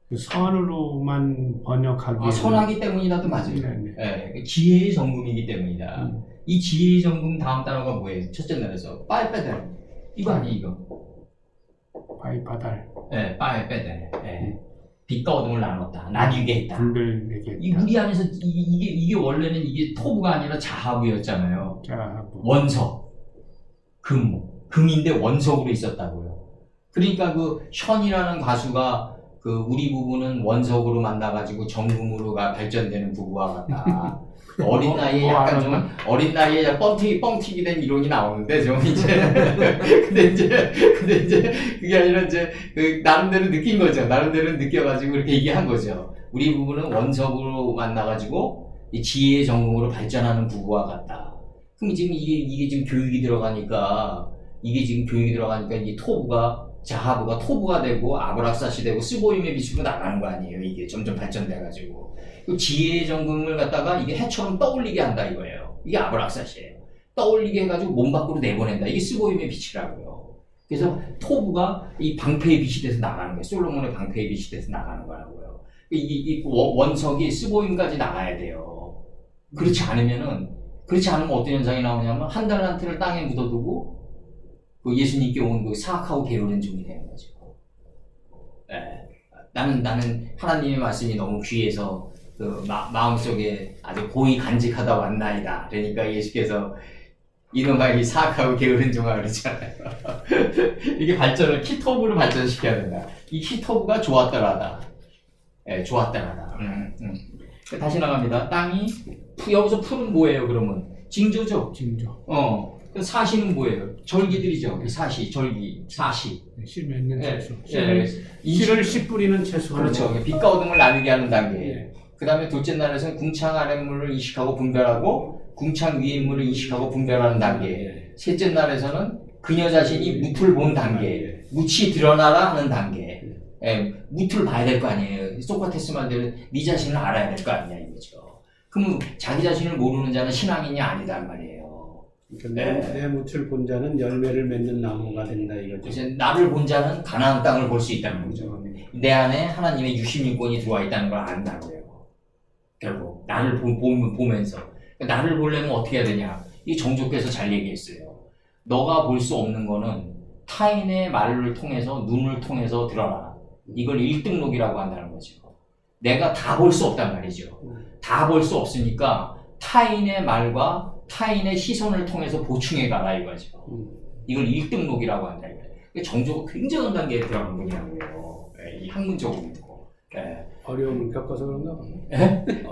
S2: 그 선으로만 번역하기
S1: 선하기 때문이라도 맞아요. 네. 지혜의 정금이기 때문이다. 이 지혜의 정금 다음 단어가 뭐예요? 첫째 날에서 빠에빼달 이거 아니에요 이거?
S2: 바이바달.
S1: 네, 빠에빼달. 네. 빛과 어둠을 나눴다. 나뉘게 했다.
S2: 분별되게
S1: 이 우리 안에서 이게 원래는 이게 토부가 아니라 자하부였잖아요.
S2: 자하부.
S1: 원석, 금인데 원석으로 있었다고요. 그러니까 그 션이라는 가수가 그 우리 부부는 원석으로 만나가지고 정금으로 발전되는 부부와 같다. 어린 나이에 약간 좀 어린 나이에 뻥튀기 된 이론이 나오는데 좀 이제 근데 이제 그게 아니라 이제 그 나름대로 느낀 거죠. 나름대로 느껴가지고 이렇게 얘기한 거죠. 우리 부부는 원석으로 만나가지고 이 지혜의 정금으로 발전하는 부부와 같다. 그럼 지금 이게 지금 교육이 들어가니까 이 자하부가 토부가 되고 아브락사시 되고 스보임의 빛으로 나가는 거 아니에요. 이게 점점 발전돼가지고 그 지혜의 정금을 갖다가 이게 해처럼 떠올리게 한다 이거예요. 이게 아브락사시예요. 떠올리게 해가지고 몸 밖으로 내보낸다. 이게 스보임의 빛이라고요. 그래서 토부가 이 방패의 빛이 돼서 나가는 거예요. 솔로몬의 방패의 빛이 돼서 나가는 거라고요. 이 원석이 스보임까지 나가야 돼요. 그렇지 않으면 어떤 현상이 나오냐면 한 달란트를 땅에 묻어두고 그 예수님께 온 그 사악하고 게으른 종이 되는 거죠. 네. 나는 하나님의 말씀이 너무 귀해서 그 마음속에 아주 고이 간직하다 왔나이다. 그러니까 예수께서 이놈아 이 사악하고 게으른 종아 그러잖아요. 이게 키토브를 발전시켜야 된다. 이 키토브가 좋았더라다. 네, 좋았더라다. 다시 나갑니다. 땅이 여기서 풀은 뭐예요? 그러면 징조죠.
S2: 징조.
S1: 사시는 뭐예요? 절기들이죠. 사시.
S2: 씨 맺는
S1: 네.
S2: 채소.
S1: 네.
S2: 씨를 씨 뿌리는 채소.
S1: 그렇죠. 빛과 어둠을 나누게 하는 단계.
S2: 네.
S1: 그 다음에 둘째 날에서는 궁창 아랫물을 이식하고 분별하고 궁창 위에 물을 이식하고 분별하는 단계. 셋째 날에서는 그녀 자신이 무틀 본 단계. 무치 드러나라 하는 단계. 무틀 봐야 될 거 아니에요. 소크라테스 말대로 네 자신을 알아야 될 거 아니냐 이거죠. 그럼 자기 자신을 모르는 자는 신앙인이 아니단 말이에요.
S2: 그러니까 내 무출 본 자는 열매를 맺는 나무가 된다 이거죠.
S1: 이제 나를 본 자는 가나안 땅을 볼 수 있다는 거죠. 내 안에 하나님의 유심인권이 들어와 있다는 걸 안다고요. 결국 나를 보면서 나를 보려면 어떻게 해야 되냐? 이 정조께서 잘 얘기했어요. 너가 볼 수 없는 거는 타인의 말을 통해서 눈을 통해서 들어라. 이걸 1등록이라고 한다는 거죠. 내가 다 볼 수 없단 말이죠. 다 볼 수 없으니까 타인의 말과 타인의 시선을 통해서 보충해 가라 이거죠. 이걸 1등록이라고 한다 이거예요. 정조가 굉장한 단계에 들어가는 분이라고요. 이 학문적으로.
S2: 어려움을 겪어서 그런가?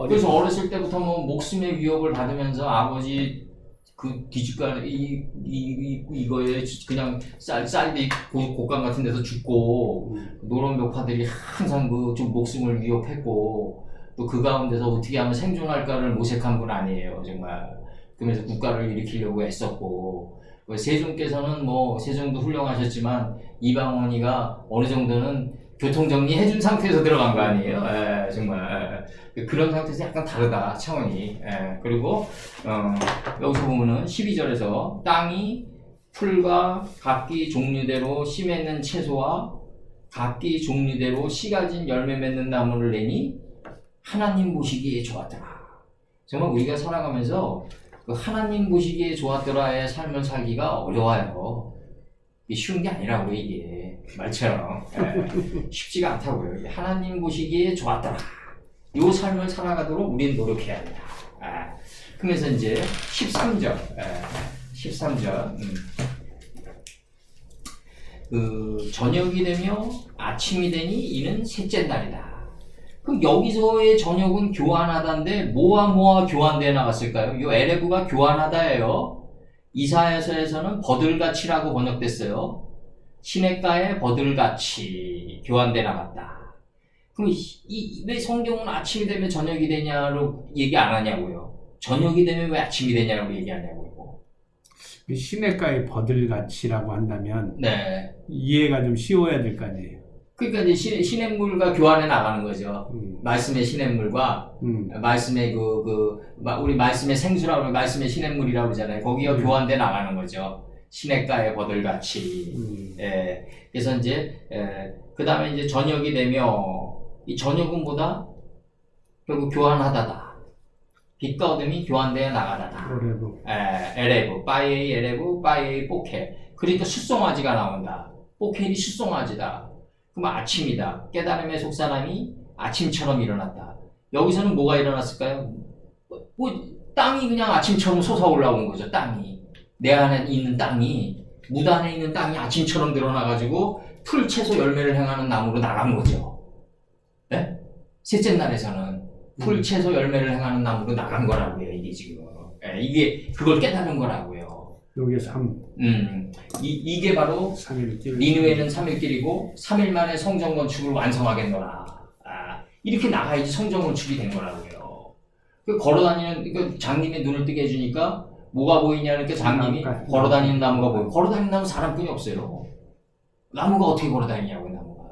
S1: 그래서 어렸을 때부터 뭐 목숨의 위협을 받으면서 아버지 그 뒤집가 이거에 그냥 쌀이 곡간 같은 데서 죽고 노란 벽화들이 항상 그 좀 목숨을 위협했고 또 그 가운데서 어떻게 하면 생존할까를 모색한 분 아니에요 정말. 그러면서 국가를 일으키려고 애썼고 세종께서는 뭐 세종도 훌륭하셨지만 이방원이가 어느 정도는 교통정리 해준 상태에서 들어간 거 아니에요? 정말 그런 상태에서 약간 다르다 차원이. 그리고 여기서 보면은 12절에서 땅이 풀과 각기 종류대로 씨 맺는 채소와 각기 종류대로 씨 가진 열매 맺는 나무를 내니 하나님 보시기에 좋았더라. 정말 우리가 살아가면서 그 하나님 보시기에 좋았더라의 삶을 살기가 어려워요. 이게 쉬운 게 아니라고요, 이게. 말처럼. 쉽지가 않다고요. 이게 하나님 보시기에 좋았더라. 요 삶을 살아가도록 우리는 노력해야 한다. 그러면서 이제 13절. 13절. 그 저녁이 되며 아침이 되니 이는 셋째 날이다. 그럼 여기서의 저녁은 교환하다인데 뭐와 교환되어 나갔을까요? 이 에레브가 교환하다예요. 이사야서에서는 버들가치라고 번역됐어요. 시냇가에 버들가치 교환되어 나갔다. 그럼 왜 성경은 아침이 되면 저녁이 되냐로 얘기 안 하냐고요. 저녁이 되면 왜 아침이 되냐고 얘기하냐고요.
S2: 시냇가에 버들가치라고 한다면
S1: 네.
S2: 이해가 좀 쉬워야 될 거 아니에요.
S1: 그러니까 이제 시냇물과 교환해 나가는 거죠. 말씀의 시냇물과 말씀의 우리 말씀의 생수라고 그러면 말씀의 시냇물이라고 그러잖아요. 거기가 교환돼 나가는 거죠. 시냇가에 버들같이. 예. 그래서 이제 그 다음에 이제 저녁이 되며 이 저녁은 뭐다? 결국 교환하다다. 빛과 어둠이 교환되어 나가다다. 에레브, 빠이에이 포케. 그러니까 숫송아지가 나온다. 포케이 숫송아지다. 그럼 아침이다. 깨달음의 속사람이 아침처럼 일어났다. 여기서는 뭐가 일어났을까요? 땅이 그냥 아침처럼 솟아올라온 거죠. 땅이. 내 안에 있는 땅이, 무 안에 있는 땅이 아침처럼 드러나가지고 풀, 채소, 열매를 행하는 나무로 나간 거죠. 네? 셋째 날에서는 풀, 채소, 열매를 행하는 나무로 나간 거라고요. 이게 지금. 네, 이게 그걸 깨달은 거라고요.
S2: 요게 3.
S1: 이게 바로
S2: 3일길.
S1: 니느웨는 3일길이고 3일 만에 성전 건축을 완성하겠노라. 이렇게 나가야지 성전 건축이 된 거라고요. 그 걸어다니는 그 장님의 눈을 뜨게 해주니까 뭐가 보이냐는 게 장님이 걸어다니는 나무가 보여. 걸어다니는 나무 사람뿐이 없어요. 나무가 어떻게 걸어다니냐고요, 나무가.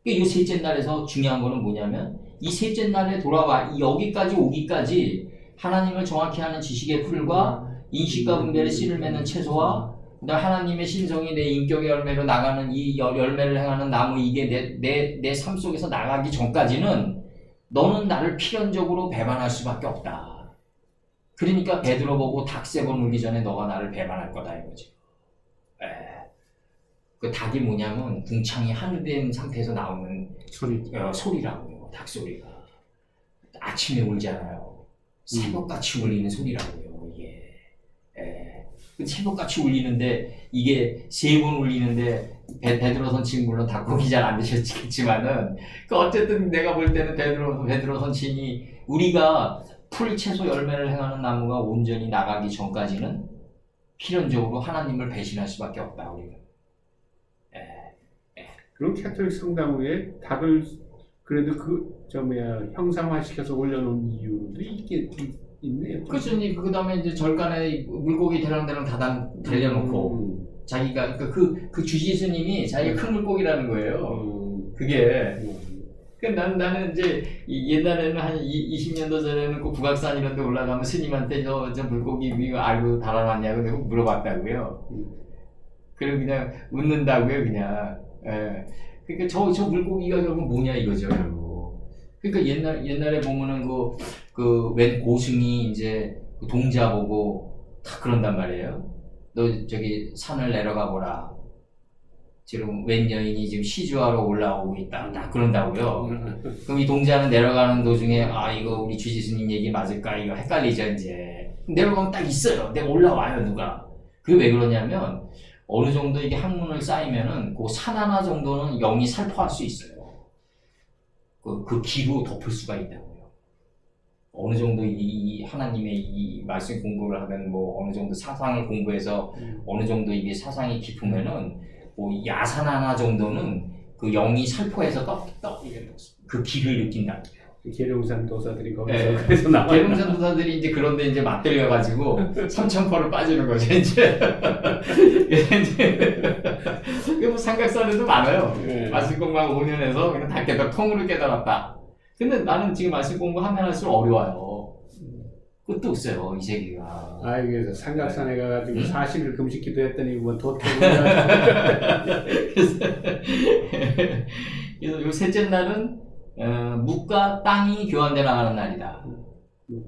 S1: 이 셋째 날에서 중요한 거는 뭐냐면 이 셋째 날에 돌아와 여기까지 오기까지 하나님을 정확히 아는 지식의 풀과 인식과 분별의 씨를 맺는 채소와 그다음 하나님의 신성이 내 인격의 열매로 나가는 이 열매를 행하는 나무 이게 내 삶 속에서 나가기 전까지는 너는 나를 필연적으로 배반할 수밖에 없다. 그러니까 베드로 보고 닭 세 번 울기 전에 너가 나를 배반할 거다 이거죠. 그 닭이 뭐냐면 궁창이 하늘된 상태에서 나오는 소리라고요. 닭 소리가 아침에 울잖아요. 새벽같이 울리는 소리라고요. 이게 새벽같이 울리는데 이게 3번 울리는데 베드로 선친 물론 닭고기 잘 안 드셨겠지만은 그 어쨌든 내가 볼 때는 베드로 선친이 우리가 풀 채소 열매를 행하는 나무가 온전히 나가기 전까지는 필연적으로 하나님을 배신할 수밖에 없다 우리는.
S2: 그럼 캐톨릭 성당 위에 닭을 그래도 형상화시켜서 올려놓은 이유도 있네요.
S1: 그렇죠. 그 다음에 이제 절간에 물고기 대랑대랑 다 달려놓고 자기가 그 주지 스님이 자기가 큰 물고기라는 거예요. 그게. 나는 이제 옛날에는 한 20년도 전에는 그 북악산 이런 데 올라가면 스님한테 저 물고기 이거 알고 달아놨냐고 내가 물어봤다고요. 그리고 그냥 웃는다고요, 그냥. 그러니까 저 물고기가 결국 뭐냐 이거죠, 결국. 그러니까 옛날에 보면은 웬 고승이 이제 그 동자 보고 다 그런단 말이에요. 너 저기 산을 내려가 보라. 지금 웬 여인이 지금 시주하러 올라오고 있다. 다 그런다고요. 그럼 이 동자는 내려가는 도중에 이거 우리 주지스님 얘기 맞을까? 이거 헷갈리죠 이제. 내려가면 딱 있어요. 내가 올라와요 누가. 그게 왜 그러냐면 어느 정도 이게 학문을 쌓이면은 그 산 하나 정도는 영이 살포할 수 있어요. 그 기로 덮을 수가 있다고요. 어느 정도 이 하나님의 이 말씀 공부를 하면 뭐 어느 정도 사상을 공부해서 어느 정도 이게 사상이 깊으면은 뭐 야산 하나 정도는 그 영이 살포해서 그 기를 느낀다.
S2: 계룡산 도사들이 거기서 그래서 나와요.
S1: 계룡산 도사들이 이제 그런데 이제 맞들려가지고 삼천포를 빠지는 거죠 이제. 뭐 삼각산에도 많아요. 말씀 공부하고 5년에서 그냥 다 깨달아 통으로 깨달았다. 근데 나는 지금 말씀 공부하면 할수록 어려워요. 끝도 없어요 이 세계가.
S2: 그래서 삼각산에 가가지고 40일 금식 기도했더니 뭐 도태고.
S1: 그래서 요 셋째 날은 묵과 땅이 교환돼 나가는 날이다.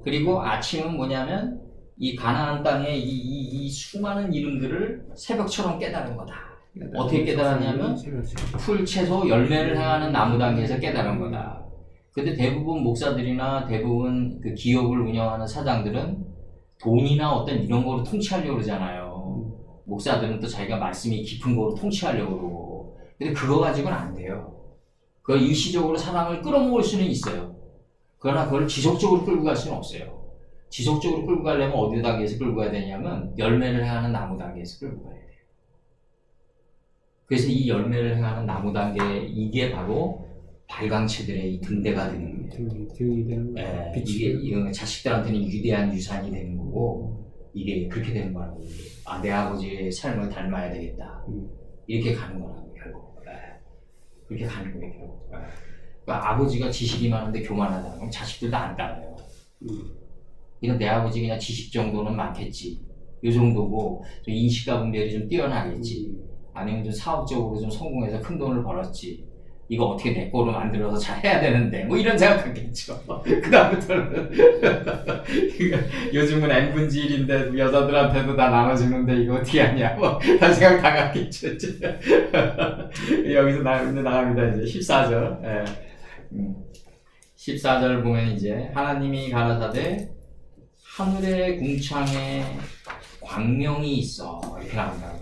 S1: 그리고 아침은 뭐냐면 이 가나안 땅의 이 수많은 이름들을 새벽처럼 깨달은 거다. 어떻게 깨달았냐면 풀, 채소, 열매를 향하는 나무 단계에서 깨달은 거다. 근데 대부분 목사들이나 대부분 그 기업을 운영하는 사장들은 돈이나 어떤 이런 거로 통치하려고 그러잖아요. 목사들은 또 자기가 말씀이 깊은 거로 통치하려고 그러고. 근데 그거 가지고는 안 돼요. 그 일시적으로 사람을 끌어모을 수는 있어요. 그러나 그걸 지속적으로 끌고 갈 수는 없어요. 지속적으로 끌고 가려면 어디 단계에서 끌고 가야 되냐면 열매를 행하는 나무 단계에서 끌고 가야 돼요. 그래서 이 열매를 행하는 나무 단계 이게 바로 발광체들의 이 등대가 되는 거예요.
S2: 등이 되는 거예요.
S1: 이게 자식들한테는 위대한 유산이 되는 거고 이게 그렇게 되는 거라고. 내 아버지의 삶을 닮아야 되겠다. 이렇게 가는 거라고 결국. 그렇게 가는 거예요 결국. 그러니까 아버지가 지식이 많은데 교만하다. 그럼 자식들도 안 따라요. 그냥 내 아버지 그냥 지식 정도는 많겠지. 요 정도고 좀 인식과 분별이 좀 뛰어나겠지. 아니면 좀 사업적으로 좀 성공해서 큰 돈을 벌었지. 이거 어떻게 내 거로 만들어서 잘 해야 되는데 뭐 이런 생각하겠죠. 그 다음부터는 요즘은 n분지 1인데 여자들한테도 다 나눠주는데 이거 어떻게 하냐 뭐 다른 생각 다 갖겠죠. 여기서 나갑니다. 이제 14절. 14절 보면 이제 하나님이 가라사대 하늘의 궁창에 광명이 있어 이렇게 나온다.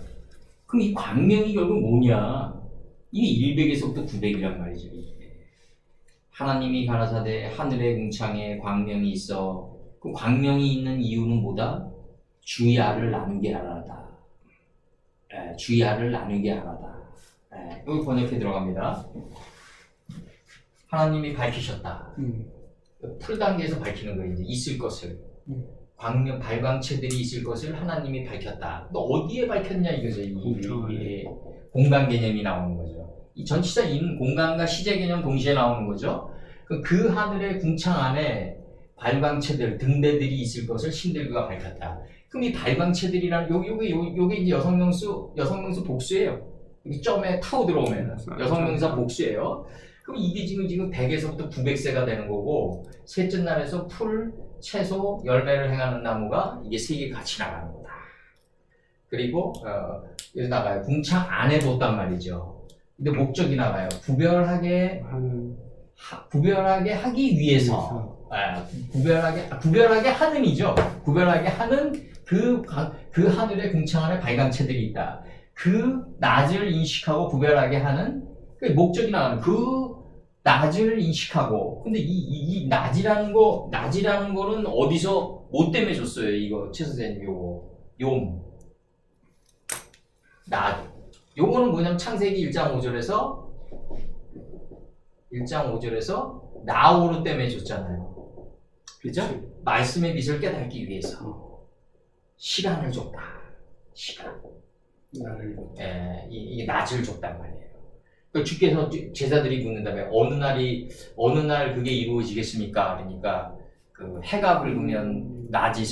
S1: 그럼 이 광명이 결국 뭐냐? 이게 100에서부터 900이란 말이죠. 하나님이 가라사대 하늘의 궁창에 광명이 있어. 그 광명이 있는 이유는 뭐다? 주의 알을 나누게 하라다. 주의 알을 나누게 하라다. 여기 번역해 들어갑니다. 하나님이 밝히셨다. 풀 단계에서 밝히는 거예요. 이제 있을 것을. 광명, 발광체들이 있을 것을 하나님이 밝혔다. 또 어디에 밝혔냐 이거죠. 이 공간 개념이 나오는 거죠. 이 전치사 인 공간과 시제 개념 동시에 나오는 거죠. 그 하늘의 궁창 안에 발광체들, 등대들이 있을 것을 신들그가 밝혔다. 그럼 이 발광체들이란 요게 이제 여성명수 복수예요. 여기 점에 타고 들어오면 여성명사 복수예요. 그럼 이게 지금 100에서부터 900세가 되는 거고 셋째 날에서 풀, 채소, 열매를 행하는 나무가 이게 세 개 같이 나가는 거다. 그리고 여기 나가요. 궁창 안에 뒀단 말이죠. 근데 목적이 나가요. 구별하게 하기 위해서. 구별하게 하는이죠. 구별하게 하는 그 하늘의 궁창 안에 발광체들이 있다. 그 낮을 인식하고 구별하게 하는 그 목적이 나가는 그 낮을 인식하고. 근데 이 낮이라는 거는 어디서 뭐 때문에 줬어요? 이거 최 선생님 용 낮. 요거는 뭐냐면 창세기 1장 5절에서 나오루 때문에 줬잖아요. 그죠? 말씀의 빛을 깨닫기 위해서 시간을 줬다. 시간. 이 낮을 줬단 말이에요. 그러니까 주께서 제자들이 묻는다며 어느 날 그게 이루어지겠습니까? 그러니까 그 해가 붉으면 날이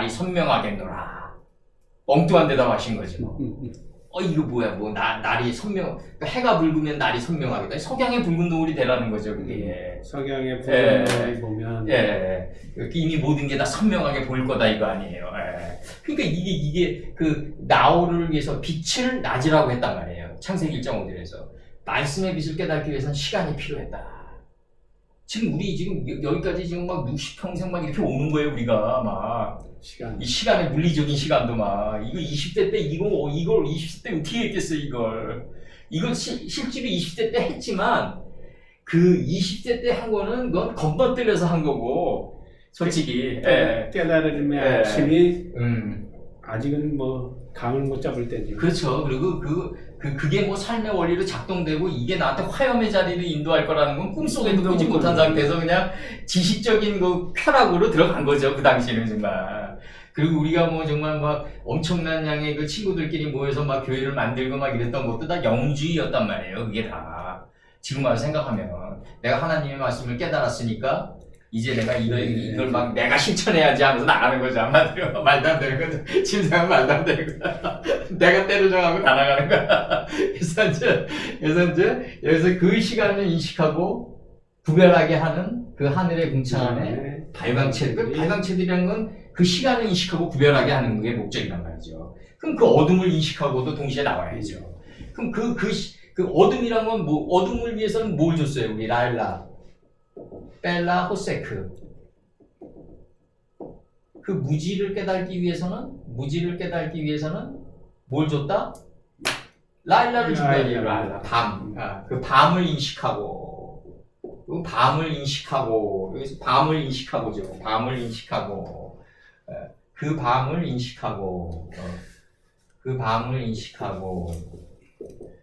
S1: 선명하겠노라. 엉뚱한 대답하신 거죠. 이거 뭐야? 날이 그러니까 해가 붉으면 날이 선명하겠다. 석양의 붉은 노을이 되라는 거죠, 그게.
S2: 석양의 붉은 노을이 보면
S1: 이미 모든 게 다 선명하게 보일 거다 이거 아니에요. 그러니까 이게 그 나오를 위해서 빛을 낮이라고 했단 말이에요. 창세기 1장 5절에서 말씀의 빛을 깨닫기 위해서는 시간이 필요했다. 지금 우리 여기까지 지금 막 60평생 막 이렇게 오는 거예요, 우리가 막. 이 시간의 물리적인 시간도 막 이거 20대 때 이걸 20대 때 어떻게 했겠어요 이걸 실제로 20대 때 했지만 그 20대 때 한 거는 그건 건너뛰려서 한 거고 솔직히
S2: 깨달음의 아침이 아직은 뭐 감을 못 잡을 때죠.
S1: 그렇죠. 그리고 그게 뭐 삶의 원리로 작동되고 이게 나한테 화염의 자리를 인도할 거라는 건 꿈속에도 꾸지 못한 상태에서 그냥 지식적인 그 쾌락으로 들어간 거죠. 그 당시에는 정말. 그리고 우리가 뭐 정말 막 엄청난 양의 그 친구들끼리 모여서 막 교회를 만들고 막 이랬던 것도 다 영주의였단 말이에요. 그게 다. 지금 와서 생각하면 내가 하나님의 말씀을 깨달았으니까 이제 내가 이걸 막 내가 실천해야지 하면서 나가는 거죠. 한마디로 말도 안 되는 거죠. 지금 생각하면 말도 안 되는 거야. 내가 때를 정하고 다 나가는 거야. 그래서 이제 여기서 그 시간을 인식하고 구별하게 하는 그 하늘의 궁창 안에 발광체들. 발광체들이라는 건 그 시간을 인식하고 구별하게 하는 게 목적이란 말이죠. 그럼 그 어둠을 인식하고도 동시에 나와야죠. 그럼 그 어둠이란 건 뭐, 어둠을 위해서는 뭘 줬어요? 우리 라일라, 벨라, 호세크. 그 무지를 깨닫기 위해서는 뭘 줬다? 라일라를 준 거예요. 라일라. 밤. 그 밤을 인식하고, 여기서 밤을 인식하고죠. 밤을 인식하고, 그 밤을 인식하고,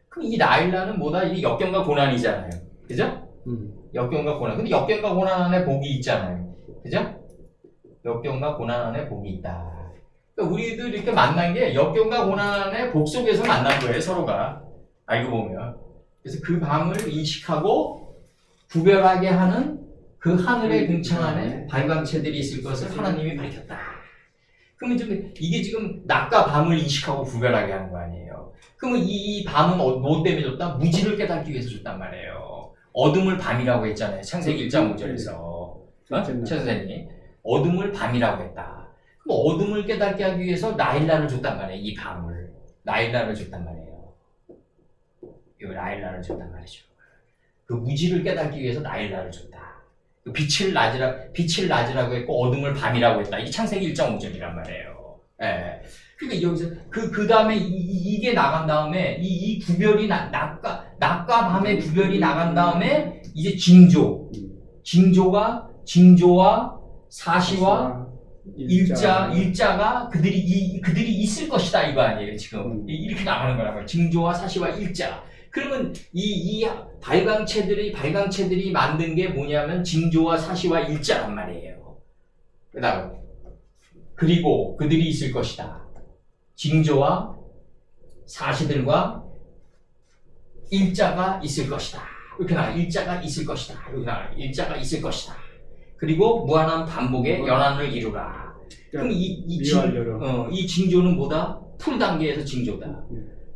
S1: 그럼 이 라일라는 뭐다? 이게 역경과 고난이잖아요. 그죠? 역경과 고난. 근데 역경과 고난 안에 복이 있잖아요. 그죠? 역경과 고난 안에 복이 있다. 그러니까 우리도 이렇게 만난 게 역경과 고난의 복 속에서 만난 거예요, 서로가. 알고 보면. 그래서 그 밤을 인식하고 구별하게 하는 그 하늘의 궁창 안에 발광체들이 있을 것을 하나님이 밝혔다. 그러면 좀 이게 지금 낮과 밤을 인식하고 구별하게 하는 거 아니에요. 그러면 이 밤은 뭐 때문에 줬다? 무지를 깨닫기 위해서 줬단 말이에요. 어둠을 밤이라고 했잖아요. 창세기 1장 5절에서. 최 선생님. 어둠을 밤이라고 했다. 그럼 어둠을 깨닫게 하기 위해서 라일라를 줬단 말이에요. 이 밤을. 라일라를 줬단 말이에요. 이 라일라를 줬단 말이죠. 그 무지를 깨닫기 위해서 라일라를 줬다. 그 빛을 낮이라고 했고 어둠을 밤이라고 했다. 이게 창세기 1장 5절이란 말이에요. 예. 그러니까 여기서 그 다음에 이게 나간 다음에 이 구별이 낮과 밤의 구별이 나간 다음에 이제 징조와 사시와 일자가 그들이 있을 것이다 이거 아니에요 지금 이렇게 나가는 거라고요. 징조와 사시와 일자. 그러면 이 발광체들이 만든 게 뭐냐면 징조와 사시와 일자란 말이에요. 그다음 그리고 그들이 있을 것이다. 징조와 사시들과 일자가 있을 것이다. 이렇게 나와. 일자가 있을 것이다. 이렇게 나와. 일자가 있을 것이다. 그리고 무한한 반복의 연한을 이루라. 그럼 이 징조는 뭐다? 풀 단계에서 징조다.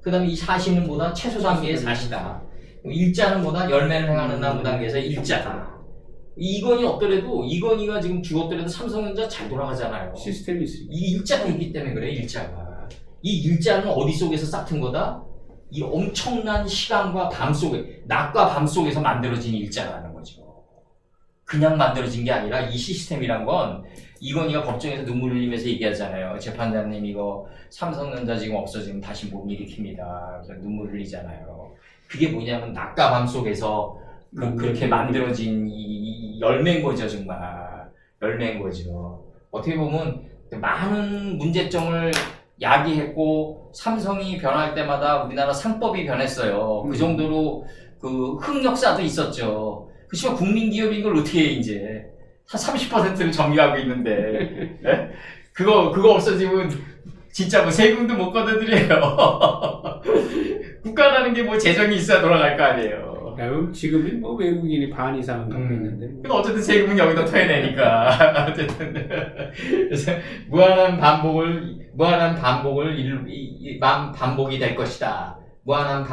S1: 그 다음에 이 사시는 뭐다? 채소 단계의 사시다. 일자는 뭐다? 열매를 행하는 나무 단계에서 일자다. 이건희 없더라도, 이건희가 지금 죽었더라도 삼성전자 잘 돌아가잖아요.
S2: 시스템이 있습니다.
S1: 이 일자가 있기 때문에 그래, 일자가. 이 일자는 어디 속에서 싹튼 거다? 이 엄청난 시간과 밤 속에, 낮과 밤 속에서 만들어진 일자라는 거죠. 그냥 만들어진 게 아니라 이 시스템이란 건 이건희가 법정에서 눈물 흘리면서 얘기하잖아요. 재판장님 이거 삼성전자 지금 없어지면 다시 못 일으킵니다. 그래서 눈물 흘리잖아요. 그게 뭐냐면 낮과 밤 속에서 그렇게 만들어진 이 열매인 거죠. 정말 열매인 거죠. 어떻게 보면 많은 문제점을 야기했고 삼성이 변할 때마다 우리나라 상법이 변했어요. 그 정도로 그 흑역사도 있었죠. 그렇지만 국민기업인 걸 어떻게 해 이제 한 30%를 점유하고 있는데 네? 그거 없어지면 진짜 뭐 세금도 못 걷어들여요. 국가라는 게 뭐 재정이 있어야 돌아갈 거 아니에요.
S2: 그럼 지금은 뭐 외국인이 반 이상은 갖고 있는데.
S1: 근데 어쨌든 세금은 여기다 토해내니까 어쨌든 그래서 무한한 반복이 될 것이다. 무한한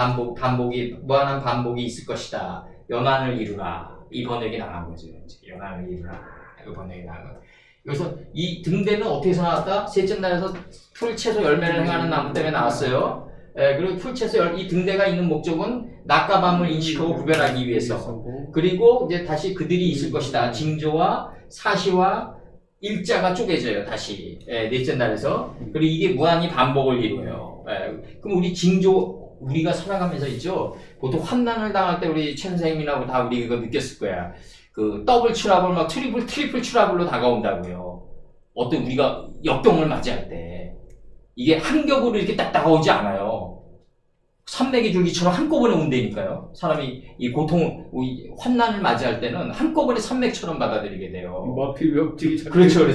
S1: 반복이 있을 것이다. 연한을 이루라. 이 번역이 나간 거죠. 연한을 이루라. 이 번역이 나간 거. 여기서 이 등대는 어떻게서 나왔다? 셋째 날에서 풀, 채소, 열매를 행하는 나무 때문에 나왔어요. 그리고 풀, 채소, 이 등대가 있는 목적은 낮과 밤을 인식하고 구별하기 위해서. 그리고 이제 다시 그들이 있을 것이다. 징조와 사시와 일자가 쪼개져요. 다시 넷째 날에서. 그리고 이게 무한히 반복을 이루어요. 그럼 우리가 살아가면서 있죠. 보통 환난을 당할 때 우리 최 선생님이나 다 우리 이거 느꼈을 거야. 그 더블 트러블 막 트리플 트러블로 다가온다고요. 어떤 우리가 역경을 맞이할 때 이게 한 겹으로 이렇게 딱 다가오지 않아요. 산맥의 줄기처럼 한꺼번에 온다니까요. 사람이 이 이 환난을 맞이할 때는 한꺼번에 산맥처럼 받아들이게 돼요.
S2: 머피 법칙이
S1: 그렇죠.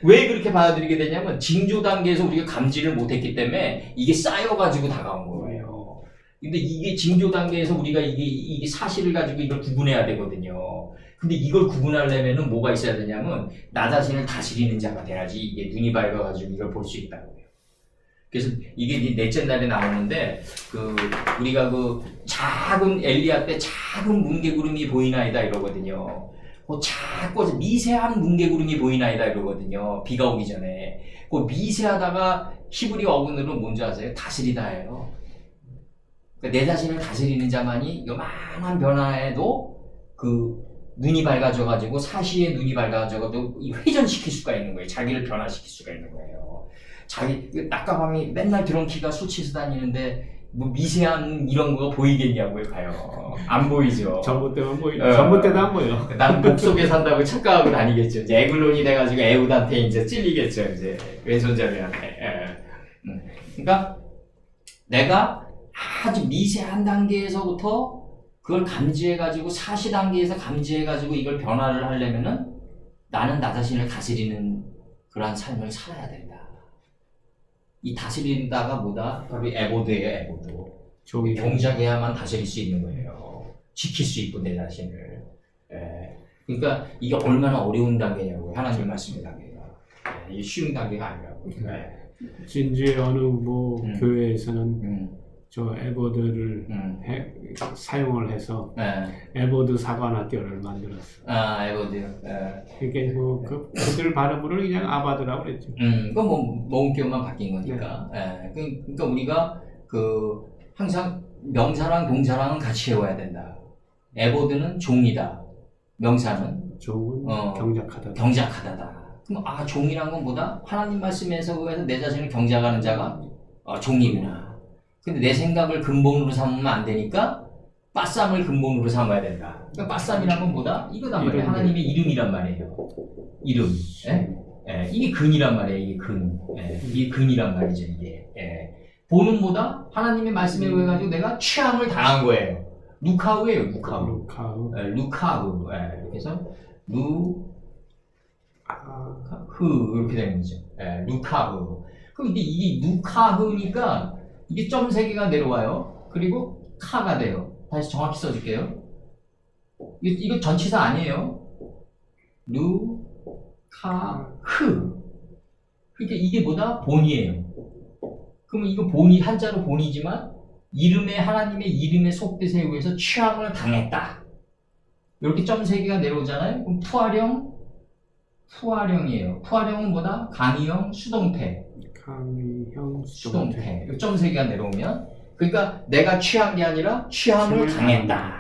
S1: 왜 그렇게 받아들이게 되냐면 징조 단계에서 우리가 감지를 못했기 때문에 이게 쌓여가지고 다가온 거예요. 근데 이게 징조 단계에서 우리가 이게 사실을 가지고 이걸 구분해야 되거든요. 근데 이걸 구분하려면은 뭐가 있어야 되냐면 나 자신을 다스리는 자가 돼야지 이게 눈이 밝아가지고 이걸 볼 수 있다고요. 그래서 이게 넷째 날에 나오는데 우리가 작은 엘리야 때 작은 뭉게구름이 보이나이다 이러거든요. 작고 미세한 뭉게구름이 보이나이다 이러거든요. 비가 오기 전에. 미세하다가 히브리 어근으로 뭔지 아세요? 다스리다예요. 그러니까 내 자신을 다스리는 자만이 요만한 변화에도 그 눈이 밝아져가지고 사시의 눈이 밝아져도 회전시킬 수가 있는 거예요. 자기를 변화시킬 수가 있는 거예요. 자기 낮과밤이 맨날 드렁키가 술 취해서 다니는데 뭐 미세한 이런 거가 보이겠냐고요, 가요. 안 보이죠.
S2: 전봇 때만 보이. 전봇 때도 안 보여.
S1: 난 목 속에 산다고 착각하고 다니겠죠. 이제 애글론이 돼가지고 애우한테 이제 찔리겠죠. 이제 왼손잡이한테. 그러니까 내가 아주 미세한 단계에서부터 그걸 감지해가지고 사시 단계에서 감지해가지고 이걸 변화를 하려면은 나는 나 자신을 다스리는 그러한 삶을 살아야 된다. 이 다스린다가 뭐다? 바로 에보드예요, 에보드.
S2: 종이
S1: 경작해야만 다스릴 수 있는 거예요. 지킬 수 있고 내 자신을. 예. 그러니까 이게 얼마나 어려운 단계냐고요. 하나님 말씀의 단계가. 예. 이게 쉬운 단계가 아니라고. 예.
S2: 진주의 어느 뭐 교회에서는 저 에보드를 사용을 해서
S1: 예.
S2: 에보드 사관학교를 만들었어.
S1: 아, 에보드요. 예.
S2: 이게 뭐 그들 발음으로 그냥 아바드라고 그랬죠.
S1: 그건 뭐 모음교만 바뀐 거니까. 예. 그러니까 우리가 그 항상 명사랑 동사랑은 같이 외워야 된다. 에보드는 종이다. 명사는
S2: 종은 경작하다.
S1: 경작하다다. 그럼 종이란 건 뭐다? 하나님 말씀에서 그에서 내 자신을 경작하는 자가 종이구나. 근데 내 생각을 근본으로 삼으면 안 되니까 빠쌈을 근본으로 삼아야 된다. 그러니까 빠쌈이란 건 뭐다? 이거단 말이에요. 하나님의 이름이란 말이에요. 이름. 예? 예, 이게 근이란 말이에요. 이게 근. 예, 이게 근이란 말이죠. 이게. 예. 보는 뭐다? 하나님의 말씀에 의해 가지고 내가 취함을 당한 거예요. 루카우예요. 루카우.
S2: 루카우.
S1: 예, 루카우. 예, 이렇게 해서 루카흐 이렇게 되는 거죠. 예, 루카흐. 그럼 이게 루카흐니까 이게 점 3개가 내려와요. 그리고 카가 돼요. 다시 정확히 써줄게요. 이거 전치사 아니에요. 루카흐. 그러니까 이게 뭐다? 본이에요. 그러면 이거 본이 한자로 본이지만 하나님의 이름의 속뜻에 의해서 취함을 당했다. 이렇게 점 3개가 내려오잖아요. 그럼 푸아령이에요. 푸아령은 뭐다? 강의형 수동태.
S2: 강의형
S1: 수동태. 점 3개가 내려오면 그러니까 내가 취한 게 아니라 취함을 당했다.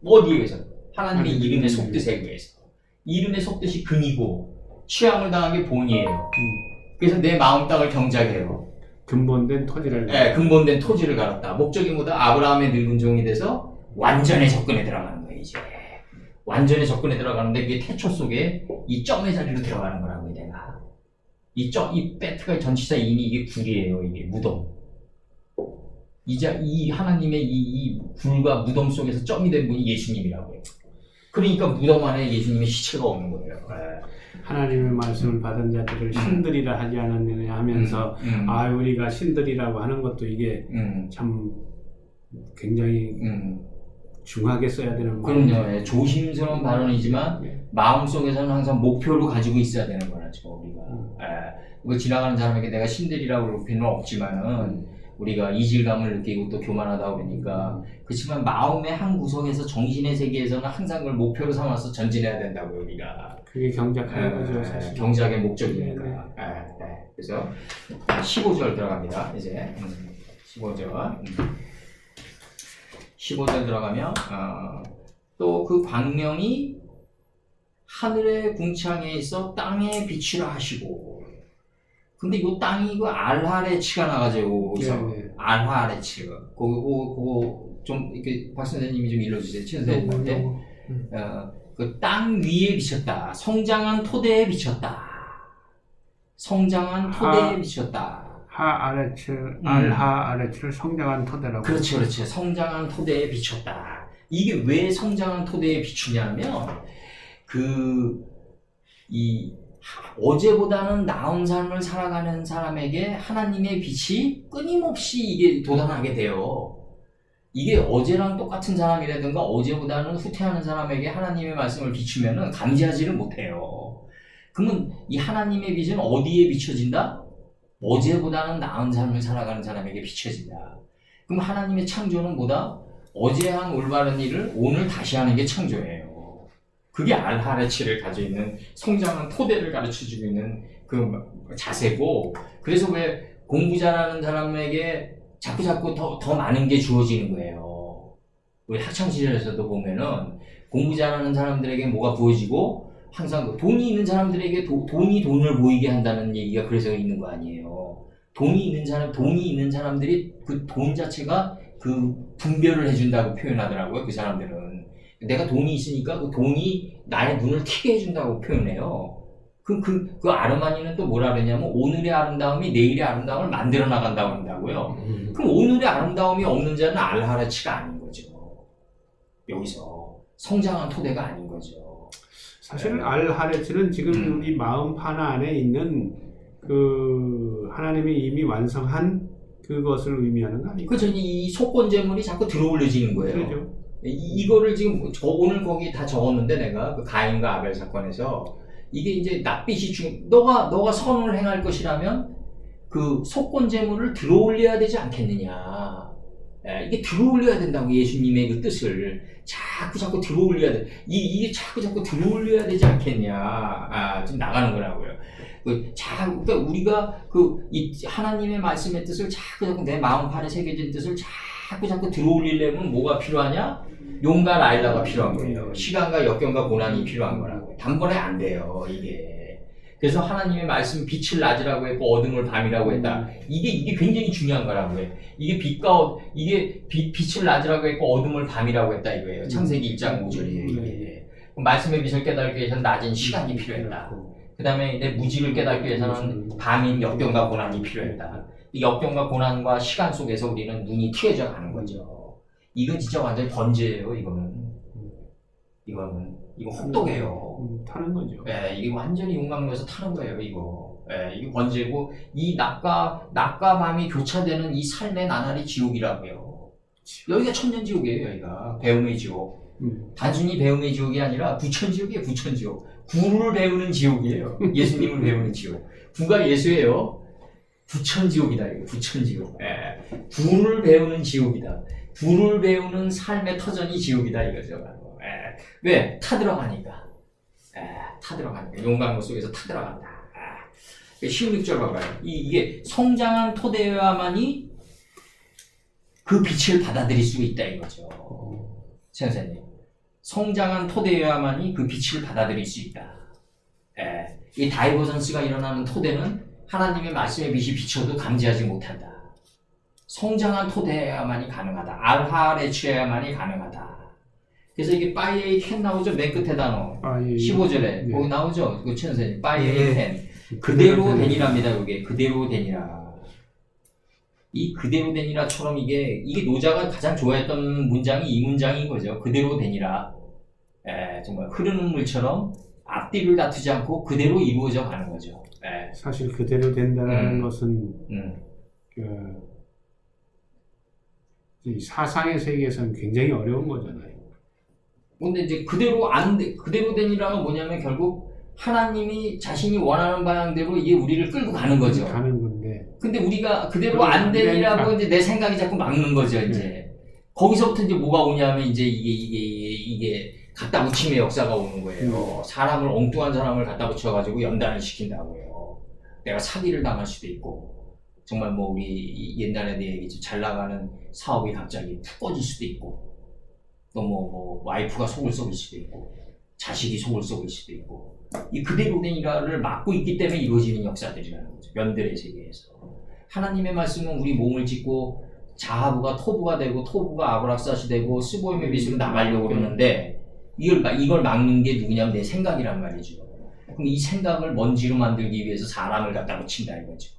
S1: 어디에 의해서? 하나님의 이름의 속뜻에 의해서. 이름의 속뜻이 근이고 취함을 당한 게 본이에요. 그래서 내 마음 땅을 경작해요.
S2: 근본된 토지를.
S1: 네, 근본된 토지를 갈았다. 목적이 뭐다? 아브라함의 늙은 종이 돼서 완전에 접근에 들어가는 거예요. 이제 완전에 접근에 들어가는데 그게 태초 속에 이 점의 자리로 들어가는 거라고요. 내가 이 배트가 전치사 인이 이게 굴이에요. 이게 무덤. 이 하나님의 이 굴과 무덤 속에서 점이 된 분이 예수님이라고요. 그러니까 무덤 안에 예수님의 시체가 없는 거예요.
S2: 하나님의 말씀을 받은 자들을 신들이라 하지 않았느냐 하면서 우리가 신들이라고 하는 것도 이게 참 굉장히 중하게 써야 되는 말이죠.
S1: 그럼요. 예, 조심스러운 발언이지만 마음속에서는 항상 목표로 가지고 있어야 되는 거라죠. 우리가. 이거 지나가는 사람에게 내가 신들이라고 그럴 필요는 없지만은 우리가 이질감을 느끼고 또 교만하다 그러니까 그렇지만 마음의 한 구석에서 정신의 세계에서는 항상 그걸 목표로 삼아서 전진해야 된다고요. 우리가.
S2: 그게 경작하는 거죠. 사실.
S1: 경작의 목적이니까. 그래서 15절 들어갑니다. 이제 15절. 15절 들어가면 또 그 광명이 하늘의 궁창에 있어 땅에 비추라 하시고. 근데 이 땅이 그 알하레치가 나가지고 알하레치. 그거 좀 이렇게 박 선생님이 좀 읽어주세요. 치 선생님한테. 그 땅 위에 비쳤다. 성장한 토대에 비쳤다. 성장한 토대에 비쳤다.
S2: 알하아레츠를 성장한 토대라고.
S1: 그렇지. 성장한 토대에 비쳤다. 이게 왜 성장한 토대에 비추냐면 어제보다는 나은 삶을 살아가는 사람에게 하나님의 빛이 끊임없이 이게 돋아나게 돼요. 이게 어제랑 똑같은 사람이라든가 어제보다는 후퇴하는 사람에게 하나님의 말씀을 비추면은 감지하지를 못해요. 그러면 이 하나님의 빛은 어디에 비춰진다? 어제보다는 나은 삶을 살아가는 사람에게 비춰진다. 그럼 하나님의 창조는 뭐다? 어제 한 올바른 일을 오늘 다시 하는 게 창조예요. 그게 알하레치를 가지고 있는 성장한 토대를 가르쳐주고 있는 그 자세고, 그래서 왜 공부 잘하는 사람에게 자꾸 더 많은 게 주어지는 거예요. 우리 학창시절에서도 보면은 공부 잘하는 사람들에게 뭐가 부어지고 항상 돈이 있는 사람들에게 돈이 돈을 보이게 한다는 얘기가 그래서 있는 거 아니에요. 돈이 있는 사람들이 그 돈 자체가 그 분별을 해준다고 표현하더라고요. 그 사람들은. 내가 돈이 있으니까 그 돈이 나의 눈을 튀게 해준다고 표현해요. 그 아르마니는 또 뭐라 그러냐면 오늘의 아름다움이 내일의 아름다움을 만들어 나간다고 한다고요. 그럼 오늘의 아름다움이 없는 자는 알하르치가 아닌 거죠. 여기서 성장한 토대가 아닌 거죠.
S2: 사실은 알하레츠는 지금 우리 마음 하나 안에 있는 그 하나님이 이미 완성한 그것을 의미하는 거 아니에요?
S1: 그렇죠. 이 속건 제물이 자꾸 들어올려지는 거예요.
S2: 그렇죠.
S1: 이거를 지금 오늘 거기 다 적었는데 내가 그 가인과 아벨 사건에서 이게 이제 낯빛이 너가 선을 행할 것이라면 그 속건 제물을 들어올려야 되지 않겠느냐. 이게 들어올려야 된다고 예수님의 그 뜻을 자꾸 들어올려야 돼. 이게 자꾸 들어올려야 되지 않겠냐. 지금 나가는 거라고요. 그러니까 우리가 이 하나님의 말씀의 뜻을 자꾸 내 마음판에 새겨진 뜻을 자꾸 들어올리려면 뭐가 필요하냐? 용과 라일라가 필요한 거예요. 시간과 역경과 고난이 필요한 거라고요. 단번에 안 돼요, 이게. 그래서 하나님의 말씀 빛을 낮이라고 했고 어둠을 밤이라고 했다. 이게 굉장히 중요한 거라고요. 이게 빛을 낮이라고 했고 어둠을 밤이라고 했다 이거예요. 창세기 1장 5절이에요, 이게. 말씀의 빛을 깨닫기 위해서는 낮은 시간이 필요했다. 그 다음에 내 무지를 깨닫기 위해서는 밤인 역경과 고난이 필요했다. 이 역경과 고난과 시간 속에서 우리는 눈이 트여져 가는 거죠. 이건 진짜 완전히 번제예요, 이거는. 이거 혹독해요.
S2: 타는 거죠.
S1: 이게 완전히 용광로에서 타는 거예요, 이거. 이게 번제고, 이 낮과 밤이 교차되는 이 삶의 나날이 지옥이라고요. 여기가 천년지옥이에요, 여기가. 배움의 지옥. 단순히 배움의 지옥이 아니라 부천지옥이에요, 부천지옥. 구를 배우는 지옥이에요. 예수님을 배우는 지옥. 구가 예수예요. 부천지옥이다, 이거. 부천지옥. 구를 배우는 지옥이다. 구를 배우는 삶의 터전이 지옥이다, 이거죠. 왜? 타들어가니까. 용광로 속에서 타들어간다. 16절 봐봐요. 이게 성장한 토대여야만이 그 빛을 받아들일 수 있다, 이거죠. 선생님. 성장한 토대여야만이 그 빛을 받아들일 수 있다. 이 다이버전스가 일어나는 토대는 하나님의 말씀의 빛이 비춰도 감지하지 못한다. 성장한 토대여야만이 가능하다. 알하레츠여야만이 가능하다. 그래서 이게 빠이에이 캔 나오죠? 맨 끝에 단어. 15절에. 거기 나오죠? 그 선생님. 빠이에이 캔. 그대로 되니랍니다, 이게. 그대로 되니라. 이 그대로 되니라처럼 이게 노자가 가장 좋아했던 문장이 이 문장인 거죠. 그대로 되니라. 정말 흐르는 물처럼 앞뒤를 다투지 않고 그대로 이루어져 가는 거죠.
S2: 사실 그대로 된다는 것은 이 사상의 세계에서는 굉장히 어려운 거잖아요.
S1: 근데 이제 그대로 되니라가 뭐냐면 결국 하나님이 자신이 원하는 방향대로 이게 우리를 끌고 가는 거죠.
S2: 가는 건데.
S1: 근데 우리가 그대로 안 되니라고 이제 내 생각이 자꾸 막는 거죠, 이제. 거기서부터 이제 뭐가 오냐면 이제 이게 갖다 붙임의 역사가 오는 거예요. 엉뚱한 사람을 갖다 붙여가지고 연단을 시킨다고요. 내가 사기를 당할 수도 있고, 정말 뭐 우리 옛날에 내 얘기죠. 잘 나가는 사업이 갑자기 푹 꺼질 수도 있고, 또 뭐 와이프가 속을 썩일 수도 있고, 자식이 속을 썩일 수도 있고, 이 그대로 된 일화를 막고 있기 때문에 이루어지는 역사들이라는 거죠. 면들의 세계에서. 하나님의 말씀은 우리 몸을 짓고 자하부가 토부가 되고 토부가 아브락사시 되고 스보임의 빛으로 나가려고 그러는데 이걸 막는 게 누구냐면 내 생각이란 말이죠. 그럼 이 생각을 먼지로 만들기 위해서 사람을 갖다 붙인다 이거죠.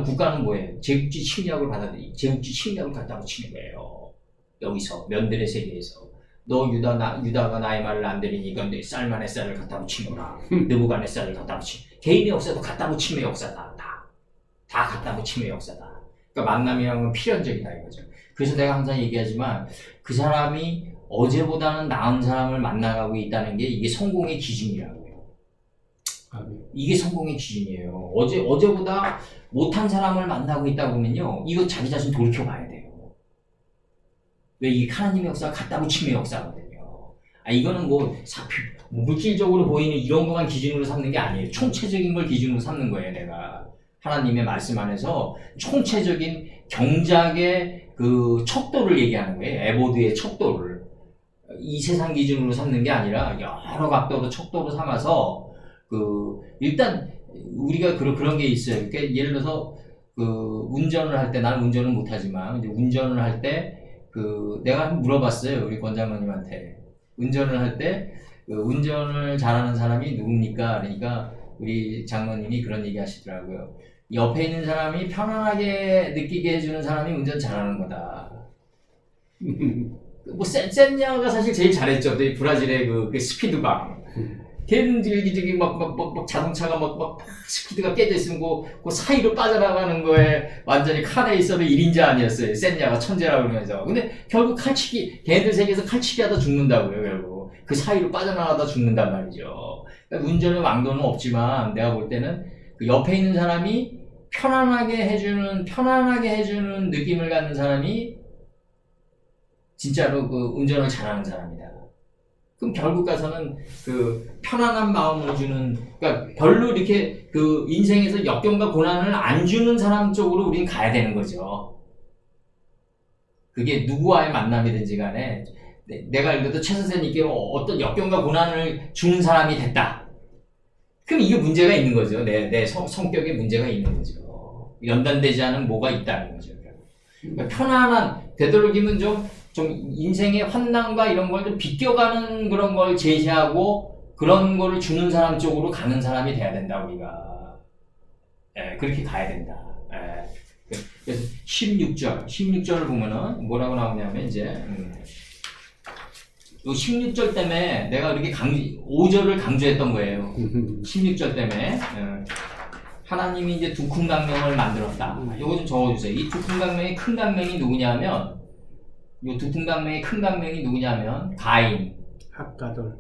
S1: 국가는 뭐예요? 제국주의 침략을 제국주의 침략을 갖다 붙이는 거예요. 여기서 면들의 세계에서. 너 유다가 나의 말을 안 들으니까 내 쌀만의 쌀을 갖다 붙이노라. 느부갓네살을 갖다 붙이. 개인의 역사도 갖다 붙임의 역사다. 다 갖다 붙임의 역사다. 그러니까 만남이라는 건 필연적이다 이거죠. 그래서 내가 항상 얘기하지만 그 사람이 어제보다는 나은 사람을 만나가고 있다는 게 이게 성공의 기준이라고요. 이게 성공의 기준이에요. 어제보다 못한 사람을 만나고 있다 보면요, 이거 자기 자신 돌이켜봐야 돼요. 왜 이 하나님의 역사가 갖다 붙임의 역사거든요. 이거는 물질적으로 보이는 이런 것만 기준으로 삼는 게 아니에요. 총체적인 걸 기준으로 삼는 거예요, 내가. 하나님의 말씀 안에서 총체적인 경작의 그 척도를 얘기하는 거예요. 에보드의 척도를. 이 세상 기준으로 삼는 게 아니라 여러 각도로 척도로 삼아서 일단 우리가 그런 게 있어요. 그러니까 예를 들어서 운전을 할 때, 나는 운전을 못하지만 이제 운전을 할 때 내가 한번 물어봤어요. 우리 권장로님한테. 운전을 할 때 운전을 잘하는 사람이 누굽니까? 그러니까 우리 장로님이 그런 얘기 하시더라고요. 옆에 있는 사람이 편안하게 느끼게 해주는 사람이 운전 잘하는 거다. 뭐 센냐가 사실 제일 잘했죠. 브라질의 그 스피드방. 걔는 저기 막 자동차가 막 스피드가 깨져 있으면 그 사이로 빠져나가는 거에 완전히 칸에 있어도 1인자 아니었어요. 센냐가 천재라고 그러면서. 근데 결국 걔네들 세계에서 칼치기 하다 죽는다고요, 결국. 그 사이로 빠져나가다 죽는단 말이죠. 그러니까 운전의 왕도는 없지만 내가 볼 때는 그 옆에 있는 사람이 편안하게 해주는 느낌을 갖는 사람이 진짜로 운전을 잘하는 사람이다. 그럼 결국 가서는 편안한 마음을 주는, 그러니까 별로 이렇게 인생에서 역경과 고난을 안 주는 사람 쪽으로 우리는 가야 되는 거죠. 그게 누구와의 만남이든지 간에 내가 예를 들어서 최 선생님께 어떤 역경과 고난을 주는 사람이 됐다. 그럼 이게 문제가 있는 거죠. 내 성격에 문제가 있는 거죠. 연단되지 않은 뭐가 있다는 거죠. 그러니까 편안한, 되도록이면 좀 인생의 환난과 이런 걸 좀 비껴가는 그런 걸 제시하고 그런 거를 주는 사람 쪽으로 가는 사람이 돼야 된다, 우리가. 그렇게 가야 된다. 그래서 16절을 보면은 뭐라고 나오냐면 이제, 요 16절 때문에 내가 이렇게 5절을 강조했던 거예요. 16절 때문에. 하나님이 이제 두 큰 강명을 만들었다. 요거 좀 적어주세요. 이 두 큰 강명의 큰 강명이 누구냐면, 요 두 큰 강명의 큰 강명이 누구냐면, 가인,
S2: 학가돌,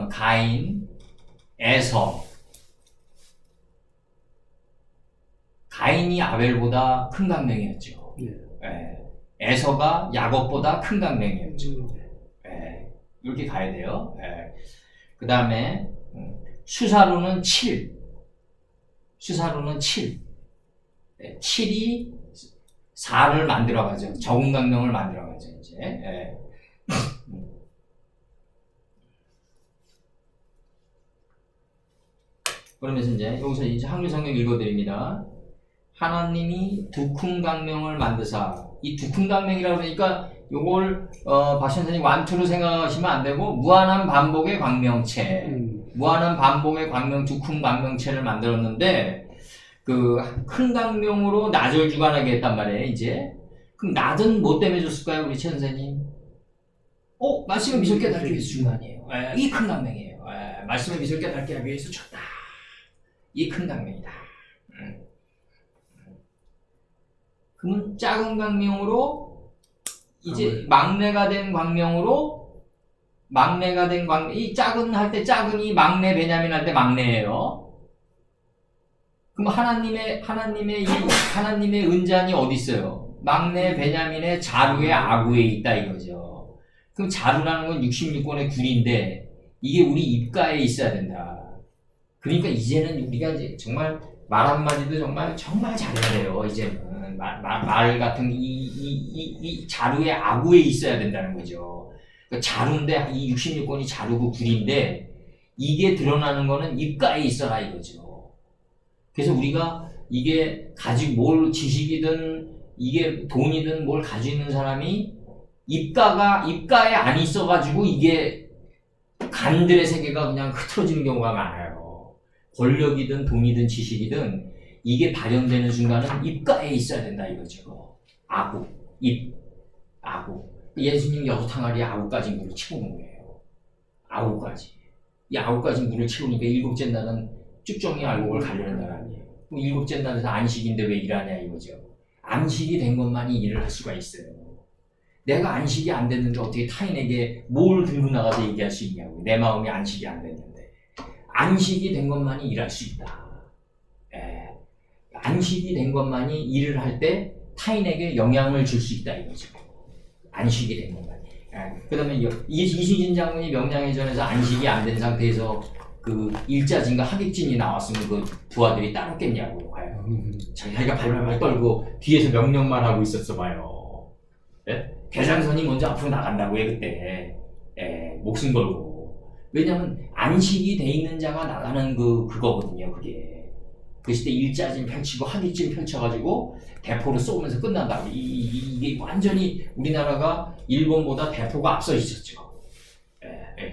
S1: 가인, 에서. 가인이 아벨보다 큰 강명이었죠. 에서가 야곱보다 큰 강명이었죠. 이렇게 가야 돼요. 그 다음에 수사로는 7. 7이 4를 만들어가죠. 적은 강명을 만들어가죠, 이제. 그러면서 이제, 여기서 이제 한글 성경 읽어드립니다. 하나님이 두 큰 강명을 만드사. 이 두 큰 강명이라고 그러니까, 요걸, 박신선생님 완투로 생각하시면 안 되고, 무한한 반복의 광명체. 무한한 반복의 광명, 두 큰 광명체를 만들었는데, 큰 강명으로 낫을 주관하게 했단 말이에요, 이제. 그럼 낫은 뭐 때문에 줬을까요, 우리 최 선생님? 말씀의 미술 깨닫기 위해서 준 거 아니에요. 이 큰 강명이에요. 말씀의 미술 깨닫기 위해서 줬다. 이 큰 강명이다. 그러면 작은 강명으로, 이제 막내가 된 광명으로, 이 작은 할 때 작은이 막내 베냐민 할 때 막내예요. 그럼 하나님의 은잔이 어디 있어요? 막내 베냐민의 자루의 아구에 있다 이거죠. 그럼 자루라는 건 66권의 굴인데 이게 우리 입가에 있어야 된다. 그러니까 이제는 우리가 이제 정말 말 한마디도 정말 잘해야 돼요. 이제는 말 같은 이 자루의 아구에 있어야 된다는 거죠. 그러니까 자루인데 이 66권이 자루고 굴인데 이게 드러나는 거는 입가에 있어라 이거죠. 그래서 우리가 이게 가지고 뭘 지식이든 이게 돈이든 뭘 가지고 있는 사람이 입가에 안 있어가지고 이게 간들의 세계가 그냥 흐트러지는 경우가 많아요. 권력이든 돈이든 지식이든 이게 발현되는 순간은 입가에 있어야 된다 이거죠. 아구, 아구. 예수님이 6항아리에 아구까지 물을 채우는 거예요. 아구까지. 이 아구까지 물을 채우니까 일곱째 날은 쭉정이 알곡을 가려는 날 아니에요. 일곱째 날에서 안식인데 왜 일하냐 이거죠. 안식이 된 것만이 일을 할 수가 있어요. 내가 안식이 안 됐는데 어떻게 타인에게 뭘 들고 나가서 얘기할 수 있냐고. 내 마음이 안식이 안 됐는데. 안식이 된 것만이 일할 수 있다. 안식이 된 것만이 일을 할 때 타인에게 영향을 줄 수 있다 이거죠. 안식이 된 것만이. 그 다음에 이순신 장군이 명량해전에서 안식이 안 된 상태에서 일자진과 하객진이 나왔으면 그 부하들이 따랐겠냐고. 자기가 발발발 떨고 뒤에서 명령만 하고 있었어 봐요. 예? 대장선이 먼저 앞으로 나간다고요 그때. 예, 목숨 걸고. 왜냐면 안식이 돼 있는 자가 나가는 그거거든요 그게. 그 시대 일자진 펼치고 학위진 펼쳐가지고 대포를 쏘면서 끝난다고. 이게 완전히 우리나라가 일본보다 대포가 앞서 있었죠.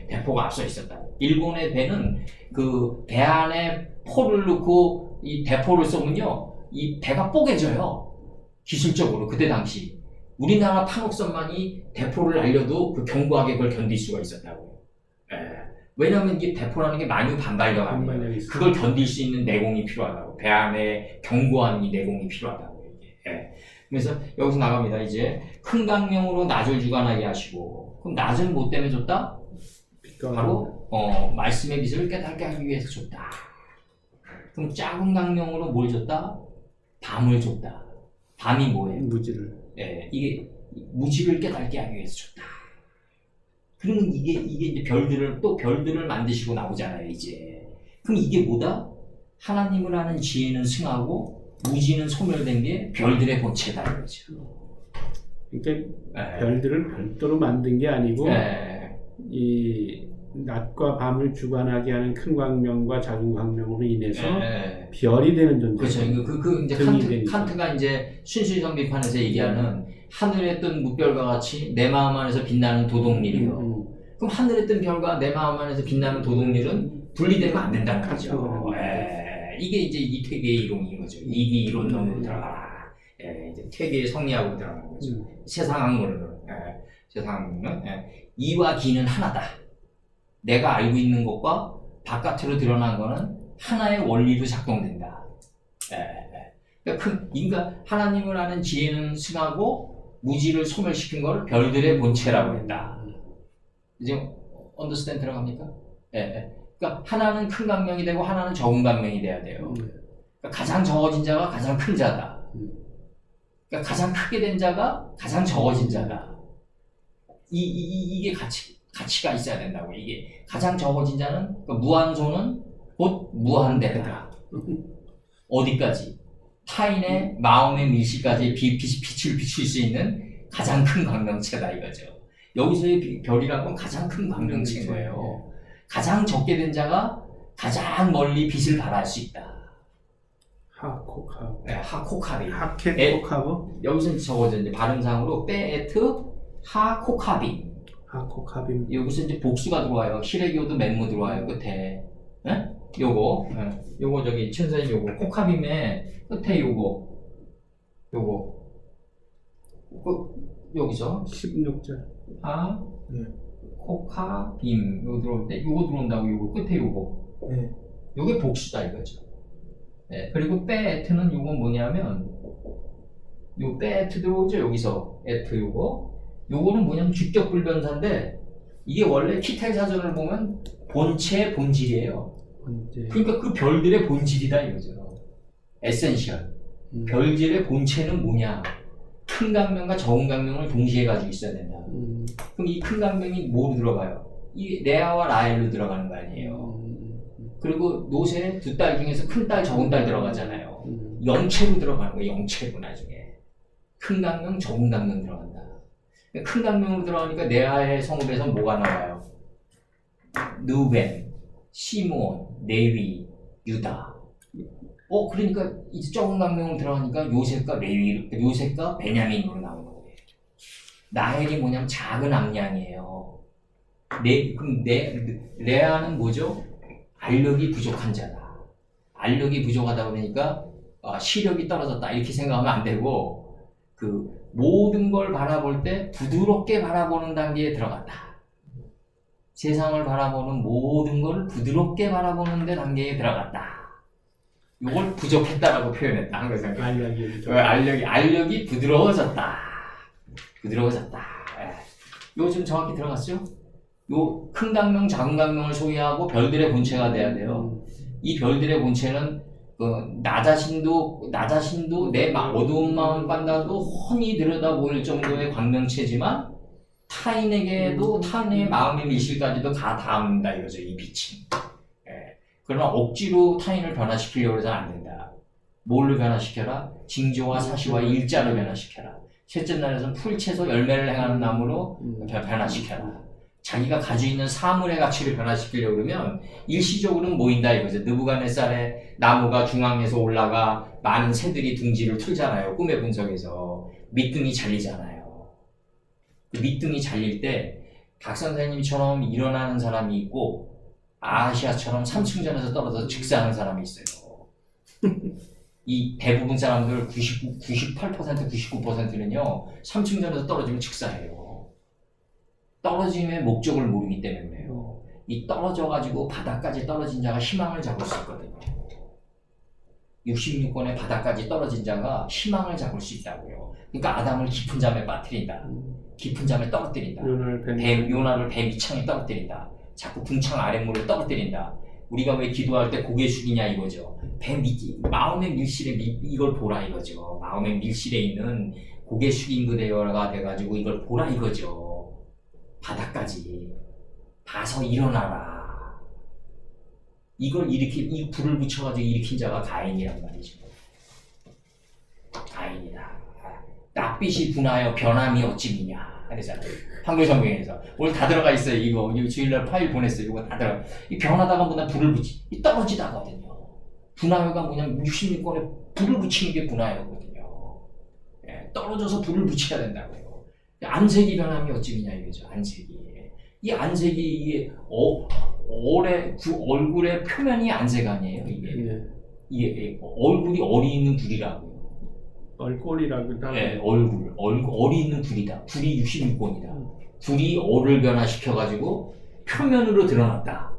S1: 대포가 앞서 있었다. 일본의 배는 그 배 안에 포를 넣고 이 대포를 쏘면요, 이 배가 뽀개져요. 기술적으로 그때 당시 우리나라 판옥선만이 대포를 날려도 그 견고하게 그걸 견딜 수가 있었다고요. 왜냐하면 이게 대포라는 게 만유 반발력이에요. 그걸 견딜 수 있는 내공이 필요하다고. 배 안에 견고한 이 내공이 필요하다고 이게. 그래서 여기서 나갑니다. 이제 큰 강명으로 낮을 주관하게 하시고, 그럼 낮은 뭐 때문에 줬다? 바로 말씀의 빛을 깨닫게 하기 위해서 줬다. 그럼 작은 강명으로 뭘 줬다? 밤을 줬다. 밤이 뭐예요?
S2: 무지를.
S1: 이게 무지를 깨닫게 하기 위해서 줬다. 그러면 이게 이제 별들을 만드시고 나오잖아요, 이제. 그럼 이게 뭐다? 하나님을 아는 지혜는 승하고 무지는 소멸된 게 별들의 본체다 이거죠.
S2: 그러니까 별들을 별도로 만든 게 아니고 이 낮과 밤을 주관하게 하는 큰 광명과 작은 광명으로 인해서 별이 되는 존재.
S1: 그렇죠. 이제 칸트가 이제 순수이성 비판에서 얘기하는 하늘에 뜬 무별과 같이 내 마음 안에서 빛나는 도둑일이요. 그럼 하늘에 뜬 별과 내 마음 안에서 빛나는 도둑일은 분리되면 안 된다는 거죠. 이게 이제 이 퇴계의 이론인 거죠. 이기 이론론으로 들어가라. 이제 퇴계의 성리학으로 들어가는 거죠. 세상 학문으로. 세상 학문은 이와 기는 하나다. 내가 알고 있는 것과 바깥으로 드러난 거는 하나의 원리로 작동된다. 그러니까 하나님을 아는 지혜는 승하고 무지를 소멸시킨 걸 별들의 본체라고 했다. 지금 언더스탠드 들어갑니까? 그러니까 하나는 큰 강명이 되고 하나는 적은 강명이 돼야 돼요. 그러니까 가장 적어진 자가 가장 큰 자다. 그러니까 가장 크게 된 자가 가장 적어진 자다. 이게 가치가 있어야 된다고. 이게 가장 적어진 자는, 그러니까 무한소는 곧 무한대다. 어디까지? 타인의 마음의 밀실까지 빛을 비출 수 있는 가장 큰 광명체다 이거죠. 여기서의 별이란 건 가장 큰 광명체인 거예요. 가장 적게 된 자가 가장 멀리 빛을 발할 수 있다. 하코카비.
S2: 하케코카브.
S1: 여기서 적어져 이제 발음상으로 빼에트 하코카비.
S2: 하코카빔.
S1: 여기서 이제 복수가 들어와요. 히레기오도 맨무 들어와요 끝에. 요거 저기 천사님 요거 코카빔의 끝에 요거 여기서
S2: 16절.
S1: 코카빔 요거 들어올 때 요거 들어온다고. 요거 끝에 요게 복수다 이거죠. 그리고 빼에트는 요건 뭐냐면 요 빼에트 들어오죠. 여기서 에트 요거는 뭐냐면 주격 불변사인데 이게 원래 키텔 사전을 보면 본체의 본질이에요. 그러니까 그 별들의 본질이다 이거죠. 에센셜. 별들의 본체는 뭐냐? 큰 강명과 적은 강명을 동시에 가지고 있어야 된다. 그럼 이 큰 강명이 뭐로 들어가요? 이 레아와 라헬로 들어가는 거 아니에요. 그리고 노새 두 딸 중에서 큰 딸, 적은 딸 들어가잖아요. 영체로 들어가는 거예요. 영체로 나중에. 큰 강명, 적은 강명 들어간다. 큰 강명으로 들어가니까 레아의 성읍에서 뭐가 나와요? 느벤, 시몬, 레위, 유다. 그러니까 이제 적은 강명으로 들어가니까 요셉과 베냐민으로 나오는 거예요. 라헬이 뭐냐면 작은 암양이에요. 그럼 레아는 뭐죠? 알력이 부족한 자다. 알력이 부족하다 보니까 시력이 떨어졌다 이렇게 생각하면 안 되고, 그 모든 걸 바라볼 때 부드럽게 바라보는 단계에 들어갔다. 세상을 바라보는 모든 걸 부드럽게 바라보는 데 단계에 들어갔다. 이걸 부족했다라고 표현했다. 항상 알력이 부드러워졌다. 이거 좀 정확히 들어갔죠? 요 큰 강명, 작은 강명을 소유하고 별들의 본체가 돼야 돼요. 이 별들의 본체는 나 자신도 내 어두운 마음 판단도 훤히 들여다 보일 정도의 광명체지만 타인에게도 타인의 마음의 밀실까지도 다 닿는다 이거죠. 이 빛이. 그러나 억지로 타인을 변화시키려고 해서는 안 된다. 뭘로 변화시켜라? 징조와 사시와 일자로 변화시켜라. 셋째 날에서는 풀 채소 열매를 행하는 나무로 변화시켜라. 자기가 가지고 있는 사물의 가치를 변화시키려고 그러면 일시적으로는 모인다 이거죠. 느부갓네살의 나무가 중앙에서 올라가 많은 새들이 둥지를 틀잖아요. 꿈의 분석에서. 밑둥이 잘리잖아요. 밑둥이 잘릴 때 박 선생님처럼 일어나는 사람이 있고 아시아처럼 삼층전에서 떨어져서 즉사하는 사람이 있어요. 이 대부분 사람들 98%, 99%는요 3층전에서 떨어지면 즉사해요. 떨어짐의 목적을 모르기 때문에 그래요. 이 떨어져가지고 바닥까지 떨어진 자가 희망을 잡을 수 있거든요. 66권의 바닥까지 떨어진 자가 희망을 잡을 수 있다고요. 그러니까 아담을 깊은 잠에 빠뜨린다. 깊은 잠에 떨어뜨린다. 요나를 배 밑창에 떨어뜨린다. 자꾸 궁창 아랫물을 떨어뜨린다. 우리가 왜 기도할 때 고개 숙이냐 이거죠. 마음의 밀실에 이걸 보라 이거죠. 마음의 밀실에 있는 고개 숙인 그대여가 돼가지고 이걸 보라 이거죠. 바닥까지 봐서 일어나라. 이걸 이 불을 붙여가지고 일으킨 자가 가인이란 말이죠. 가인이다. 낯빛이 분하여 변함이 어찌미냐 그러잖아요. 한글 성경에서 오늘 다 들어가 있어요. 이거 주일날 파일 보냈어요. 이거 다 들어가. 이 변하다가 뭐냐 불을 붙이. 이 떨어지다거든요. 분하여가 뭐냐면 66권에 불을 붙이는 게 분하여거든요. 예, 떨어져서 불을 붙여야 된다고요. 안색이 변함이 어찌미냐 이거죠. 안색이. 이 안색이 이게 얼굴의 표면이 안색 아니에요. 이게 얼굴이 얼이 있는 굴이라고요.
S2: 얼꼴이라고
S1: 네, 얼이 있는 굴이다. 굴이 66권이다. 굴이 얼을 변화시켜가지고 표면으로 드러났다.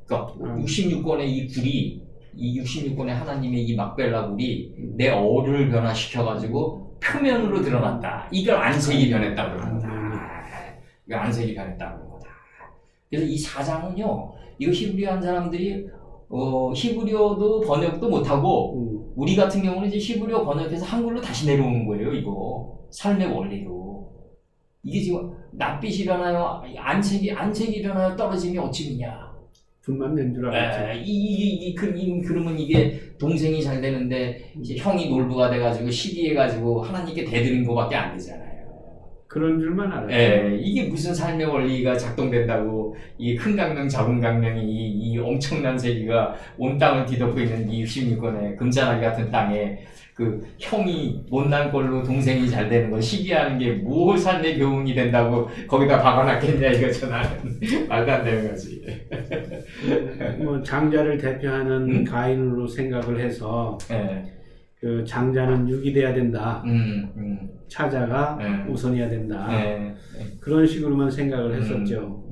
S1: 그러니까 66권의 이 굴이 이 66권의 하나님의 이 막벨라 굴이 내 얼을 변화시켜가지고 표면으로 드러났다. 이걸 안색이 변했다고 그럽니다. 이거 안색이 변했다고 그러는 거다. 그래서 이 4장은요, 이거 히브리한 사람들이 히브리어도 번역도 못하고 우리 같은 경우는 이제 히브리어 번역해서 한글로 다시 내려오는 거예요. 이거 삶의 원리로 이게 지금 낯빛이 변하여 안색이 변하여 떨어짐이 어찌미냐.
S2: 분만 낸 줄 알았지.
S1: 그러면 이게 동생이 잘 되는데 이제 형이 놀부가 돼가지고 시기해가지고 하나님께 대드린 거밖에 안 되잖아요.
S2: 그런 줄만 알았죠.
S1: 예, 이게 무슨 삶의 원리가 작동된다고 이 큰 강명, 작은 강명이 이 엄청난 세계가 온 땅을 뒤덮고 있는 이 66권의 금자나기 같은 땅에 그 형이 못난 걸로 동생이 잘 되는 걸 시기하는 게 뭘 삶의 교훈이 된다고 거기다 박아놨겠냐 이거죠. 나는 말도 안 되는 거지.
S2: 뭐 장자를 대표하는 가인으로 생각을 해서 그 장자는 육이 돼야 된다. 차자가 우선이어야 된다. 그런 식으로만 생각을 했었죠.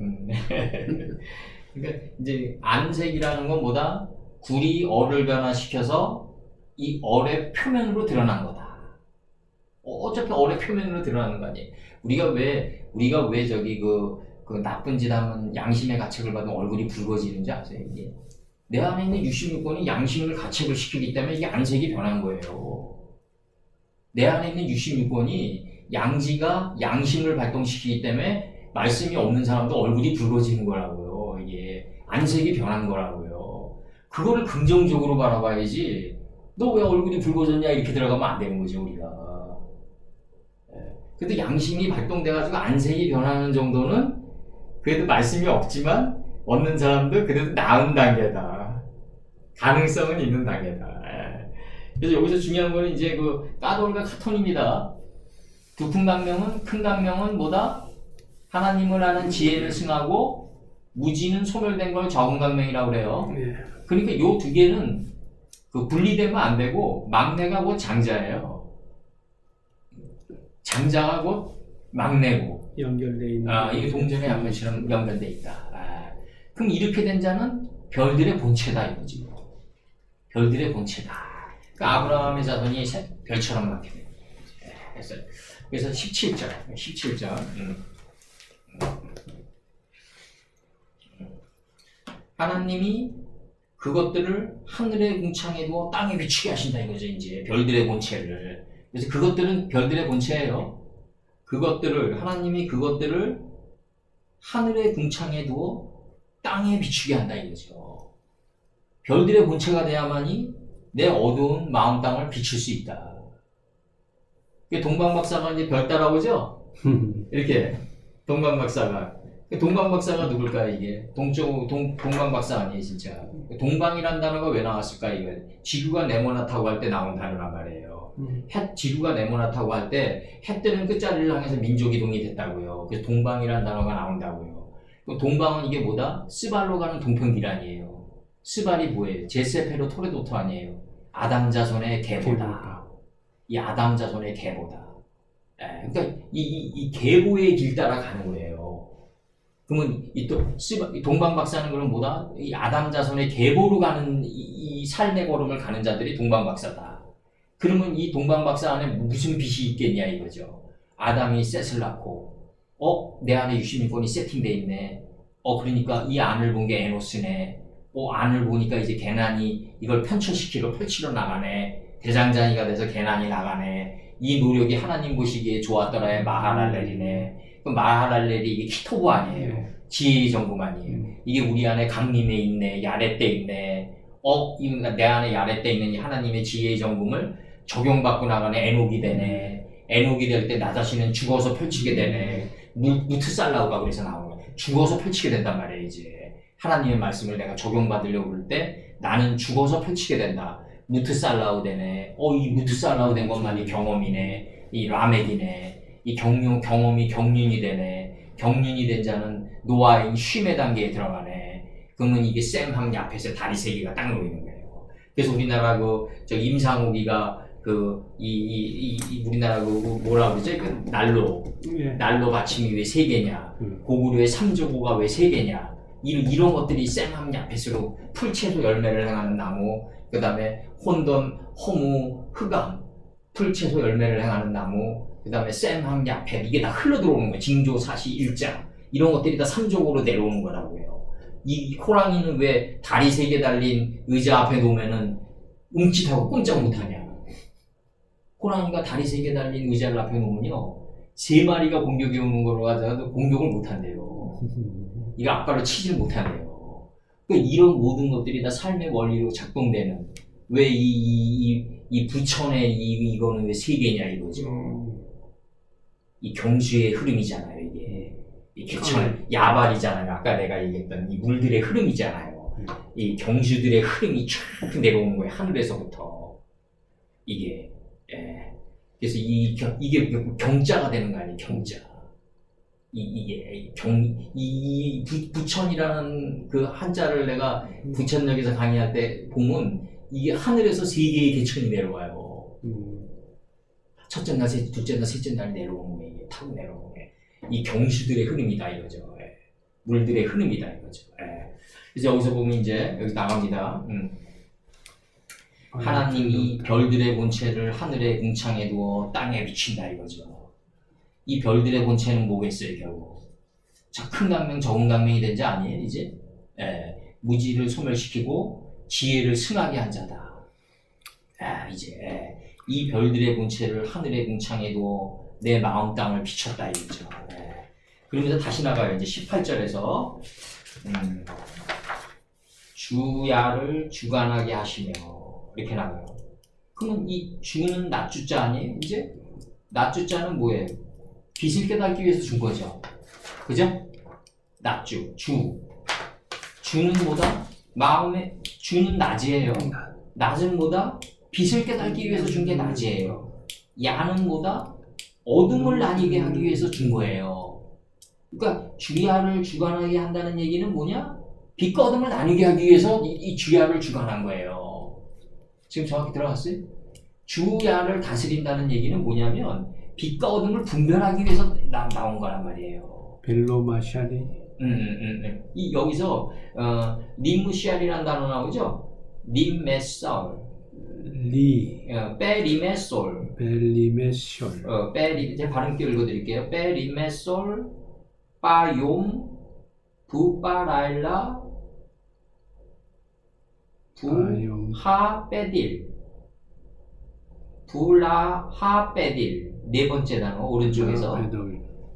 S1: 그러니까 이제 안색이라는 건 뭐다? 굴이 얼을 변화시켜서 이 얼의 표면으로 드러난 거다. 어차피 얼의 표면으로 드러나는 거 아니에요. 우리가 왜 저기 그 나쁜 짓 하면 양심의 가책을 받으면 얼굴이 붉어지는지 아세요? 이게 내 안에 있는 66권이 양심을 가책을 시키기 때문에 이게 안색이 변한 거예요. 내 안에 있는 66권이 양지가 양심을 발동시키기 때문에 말씀이 없는 사람도 얼굴이 붉어지는 거라고요. 이게 안색이 변한 거라고요. 그거를 긍정적으로 바라봐야지. 너 왜 얼굴이 붉어졌냐 이렇게 들어가면 안 되는 거죠 우리가. 근데 양심이 발동돼가지고 안색이 변하는 정도는 그래도 말씀이 없지만 얻는 사람도 그래도 나은 단계다. 가능성은 있는 단계다. 그래서 여기서 중요한 거는 이제 그 까돌과 카톤입니다. 두 큰 강명은 뭐다? 하나님을 아는 지혜를 승하고 무지는 소멸된 걸 적은 강명이라고 그래요. 그러니까 요 두 개는 그 분리되면 안 되고 막내가 곧 장자예요. 장자가 곧 막내고
S2: 연결돼 있는.
S1: 이게 동전의 양면처럼 연결돼 있다. 그럼 이렇게 된 자는 별들의 본체다 이거지. 별들의 본체다. 그러니까 아브라함의 자손이 별처럼 많게 됩니다. 그래서 17절. 하나님이 그것들을 하늘의 궁창에 두어 땅에 비추게 하신다 이거죠. 이제 별들의 본체를. 그래서 그것들은 별들의 본체예요. 하나님이 그것들을 하늘의 궁창에 두어 땅에 비추게 한다 이거죠. 별들의 본체가 돼야만이 내 어두운 마음 땅을 비출 수 있다. 동방박사가 이제 별 따라오죠? 이렇게 동방박사가 동방박사가 누굴까 이게 동방박사 아니에요 진짜. 동방이란 단어가 왜 나왔을까 이거. 지구가 네모나다고 할 때 나온 단어란 말이에요. 지구가 네모나다고 할 때 해 뜨는 끝자리를 향해서 민족 이동이 됐다고요. 그래서 동방이란 단어가 나온다고요. 동방은 이게 뭐다? 스발로 가는 동편길 아니에요. 스발이 뭐예요? 제세페로 토레도토 아니에요. 아담 자손의 계보다. 이 아담 자손의 계보다. 그러니까 이 계보의 길 따라 가는 거예요. 그러면 이 동방 박사는 그럼 뭐다? 이 아담 자손의 계보로 가는 이 삶의 걸음을 가는 자들이 동방 박사다. 그러면 이 동방 박사 안에 무슨 빛이 있겠냐 이거죠. 아담이 셋을 낳고, 내 안에 66권이 세팅돼 있네. 그러니까 이 안을 본 게 에노스네. 안을 보니까 이제 게난이 이걸 펼치러 나가네. 대장장이가 돼서 게난이 나가네. 이 노력이 하나님 보시기에 좋았더라의 마하랄렐이네. 그럼 마하랄렐이 이게 키토브 아니에요. 지혜의 정금 아니에요. 이게 우리 안에 강림에 있네. 야레 때 있네. 내 안에 야레 때 있는 이 하나님의 지혜의 정금을 적용받고 나가는 에녹이 되네. 에녹이 될 때 나 자신은 죽어서 펼치게 되네. 무트살라우가 그래서 나오는 거예요. 죽어서 펼치게 된단 말이에요. 이제 하나님의 말씀을 내가 적용받으려고 할 때 나는 죽어서 펼치게 된다. 무트살라우 되네. 이 무트살라우 된 것만이 경험이네. 이 라멕이네. 이 경험이 경륜이 되네. 경륜이 된 자는 노아인 쉼의 단계에 들어가네. 그러면 이게 샘함 앞에서 다리 세 개가 딱 놓이는 거예요. 그래서 우리나라 임상옥이가 우리나라 뭐라 그러지? 난로 받침이 왜 세 개냐? 고구려의 삼조고가 왜 세 개냐? 이런 것들이 샘함 앞에서 풀채소 열매를 행하는 나무, 그 다음에 혼돈, 허무, 흑암, 풀채소 열매를 행하는 나무, 그 다음에 샘함 야페 이게 다 흘러 들어오는 거예요. 징조사시 일장 이런 것들이 다 삼조고로 내려오는 거라고요. 이 호랑이는 왜 다리 세 개 달린 의자 앞에 놓으면은 움찔하고 꼼짝 못하냐? 호랑이가 다리 세 개 달린 의자를 앞에 놓으면요, 세 마리가 공격해 오는 거로 하더라도 공격을 못한대요. 이거 앞발로 치질 못하네요. 그러니까 이런 모든 것들이 다 삶의 원리로 작동되는, 왜 이 부천의 이거는 왜 세 개냐 이거죠. 이 경주의 흐름이잖아요, 이게. 이 개천, 야발이잖아요. 아까 내가 얘기했던 이 물들의 흐름이잖아요. 이 경주들의 흐름이 쫙 내려오는 거예요, 하늘에서부터. 이게. 그래서 이게 경자가 되는 거 아니에요, 경자. 부천이라는 그 한자를 내가 부천역에서 강의할 때 보면 이게 하늘에서 세 개의 개천이 내려와요. 첫째 날, 둘째 날, 셋째 날 내려오는 거예요. 이게 타고 내려오는 거예요. 이 경주들의 흐름이다 이거죠. 물들의 흐름이다 이거죠. 그래서 여기서 보면 이제 여기 나갑니다. 하나님이 별들의 본체를 하늘의 궁창에 두어 땅에 비친다 이거죠. 이 별들의 본체는 뭐겠어요 결국? 자, 큰 강명 적은 강명이 된 자 아니에요 이제? 무지를 소멸시키고 지혜를 승하게 한 자다. 이제 이 별들의 본체를 하늘의 궁창에 두어 내 마음 땅을 비췄다 이거죠. 그러면서 다시 나가요. 이제 18절에서 주야를 주관하게 하시며 이렇게 나가요. 그러면 이 주는 낮주자 아니에요? 이제 낮주자는 뭐예요? 빛을 깨닫기 위해서 준 거죠. 그죠? 낮주, 주는 뭐다? 마음의 주는 낮이에요. 낮은 뭐다? 빛을 깨닫기 위해서 준 게 낮이에요. 야는 뭐다? 어둠을 나뉘게 하기 위해서 준 거예요. 그러니까 주야를 주관하게 한다는 얘기는 뭐냐? 빛과 어둠을 나뉘게 하기 위해서 이 주야를 주관한 거예요. 지금 정확히 들어갔어요? 주야를 다스린다는 얘기는 뭐냐면 빛과 어둠을 분별하기 위해서 나온 거란 말이에요.
S2: 벨로마샤리.
S1: 이 여기서 림무시알이라는 단어 나오죠? 림메썰. 베리메솔.
S2: 벨리메솔.
S1: 제 발음기 읽어드릴게요. 베리메솔 빠용 부빠라일라 부하베딜 불라하베딜 네 번째 단어 오른쪽에서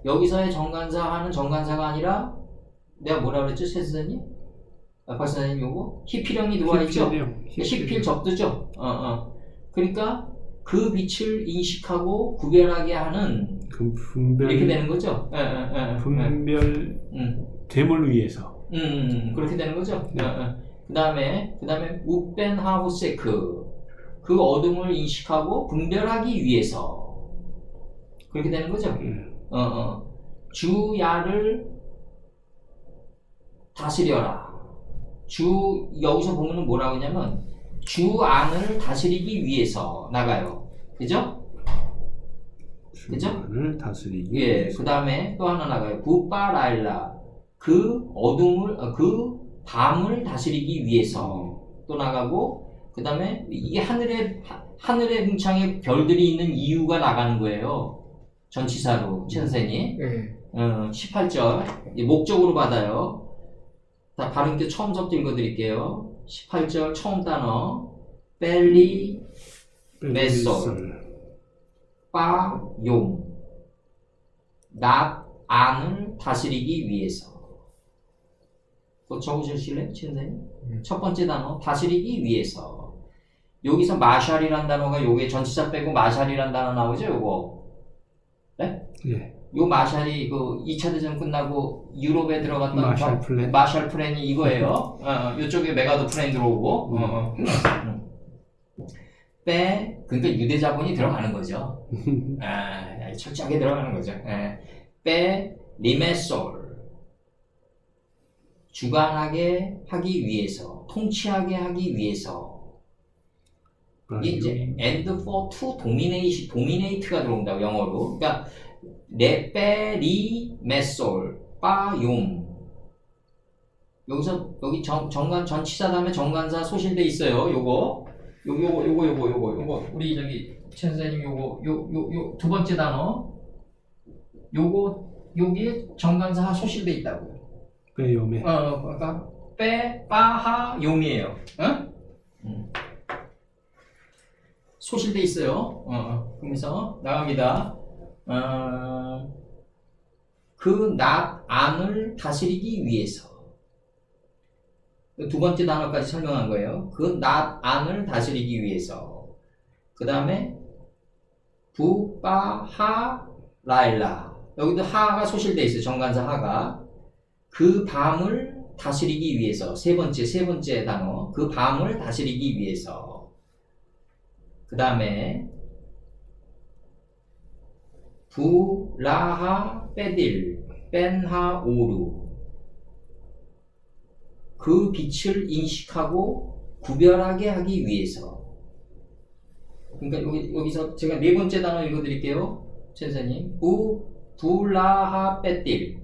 S1: 여기서의 정관사 하는 정관사가 아니라 내가 뭐라 그랬죠? 세스님? 박사님 요거 희필형이 들어와 있죠?
S2: 희필형.
S1: 희필 접두죠? 그러니까 그 빛을 인식하고 구별하게 하는
S2: 그 분별,
S1: 이렇게 되는 거죠?
S2: 분별 됨을 위해서.
S1: 그렇게 되는 거죠?
S2: 네.
S1: 그 다음에 우펜하우세크 그 어둠을 인식하고 분별하기 위해서 그렇게 되는 거죠? 주야를 다스려라. 여기서 보면은 뭐라고 하냐면 주 안을 다스리기 위해서 나가요. 그죠? 그죠?
S2: 주안을 다스리기
S1: 예.
S2: 위해서.
S1: 그 다음에 또 하나 나가요. 부빠라일라 그 어둠을 그 밤을 다스리기 위해서 또 나가고 그 다음에 이게 하늘의 궁창에 별들이 있는 이유가 나가는 거예요. 전치사로 천선이 18절 목적으로 받아요. 자, 발음표 처음부터 읽어드릴게요. 18절 처음 단어 벨리 메솔 빠용 낮 안을 다스리기 위해서. 그거 적으실래요? 선생님? 첫 번째 단어 다스리기 위해서. 여기서 마샬이란 단어가 요게 전치사 빼고 마샬이란 단어 나오죠? 요거. 네?
S2: 예.
S1: 요 마샬이 그 2차 대전 끝나고 유럽에 들어갔던 마샬 플랜이 이거예요. 요쪽에 메가더 플랜 들어오고. 그러니까 유대 자본이 들어가는 거죠. 철저하게 들어가는 거죠. 리메솔 주관하게 하기 위해서, 통치하게 하기 위해서. 이게 이제 and for to dominate가 들어온다고 영어로. 그러니까 리메솔 빠용 여기서 여기 전치사 다음에 정관사 소실돼 있어요. 요거 우리 저기 최 선생님 요거 요 두 번째 단어 여기에 정관사 소실돼 있다고요.
S2: 빼요메.
S1: 그러니까 빠하용이에요. 소실돼 있어요. 그러면서 나갑니다. 그 낮 안을 다스리기 위해서. 두 번째 단어까지 설명한 거예요. 그 낮 안을 다스리기 위해서. 그 다음에 부빠하라일라. 여기도 하가 소실돼 있어요. 정관사 하가. 그 밤을 다스리기 위해서. 세 번째 단어. 그 밤을 다스리기 위해서. 그 다음에 부라하 빼딜 뺀하오루 그 빛을 인식하고 구별하게 하기 위해서. 그러니까 여기서 제가 네 번째 단어 읽어드릴게요. 선생님 부라하 빼딜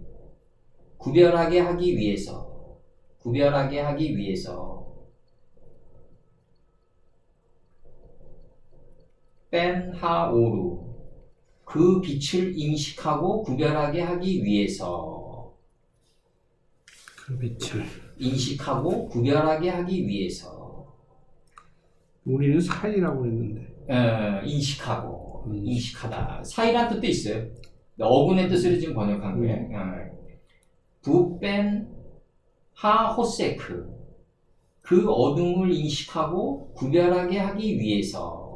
S1: 구별하게 하기 위해서. 구별하게 하기 위해서. 뺀하오루 그 빛을 인식하고 구별하게 하기 위해서.
S2: 그 빛을
S1: 인식하고 구별하게 하기 위해서.
S2: 우리는 사이라고 했는데.
S1: 인식하다. 사이란 뜻도 있어요. 어군의 뜻으로 지금 번역한 거예요. 부뺀 하호세크 그 어둠을 인식하고 구별하게 하기 위해서.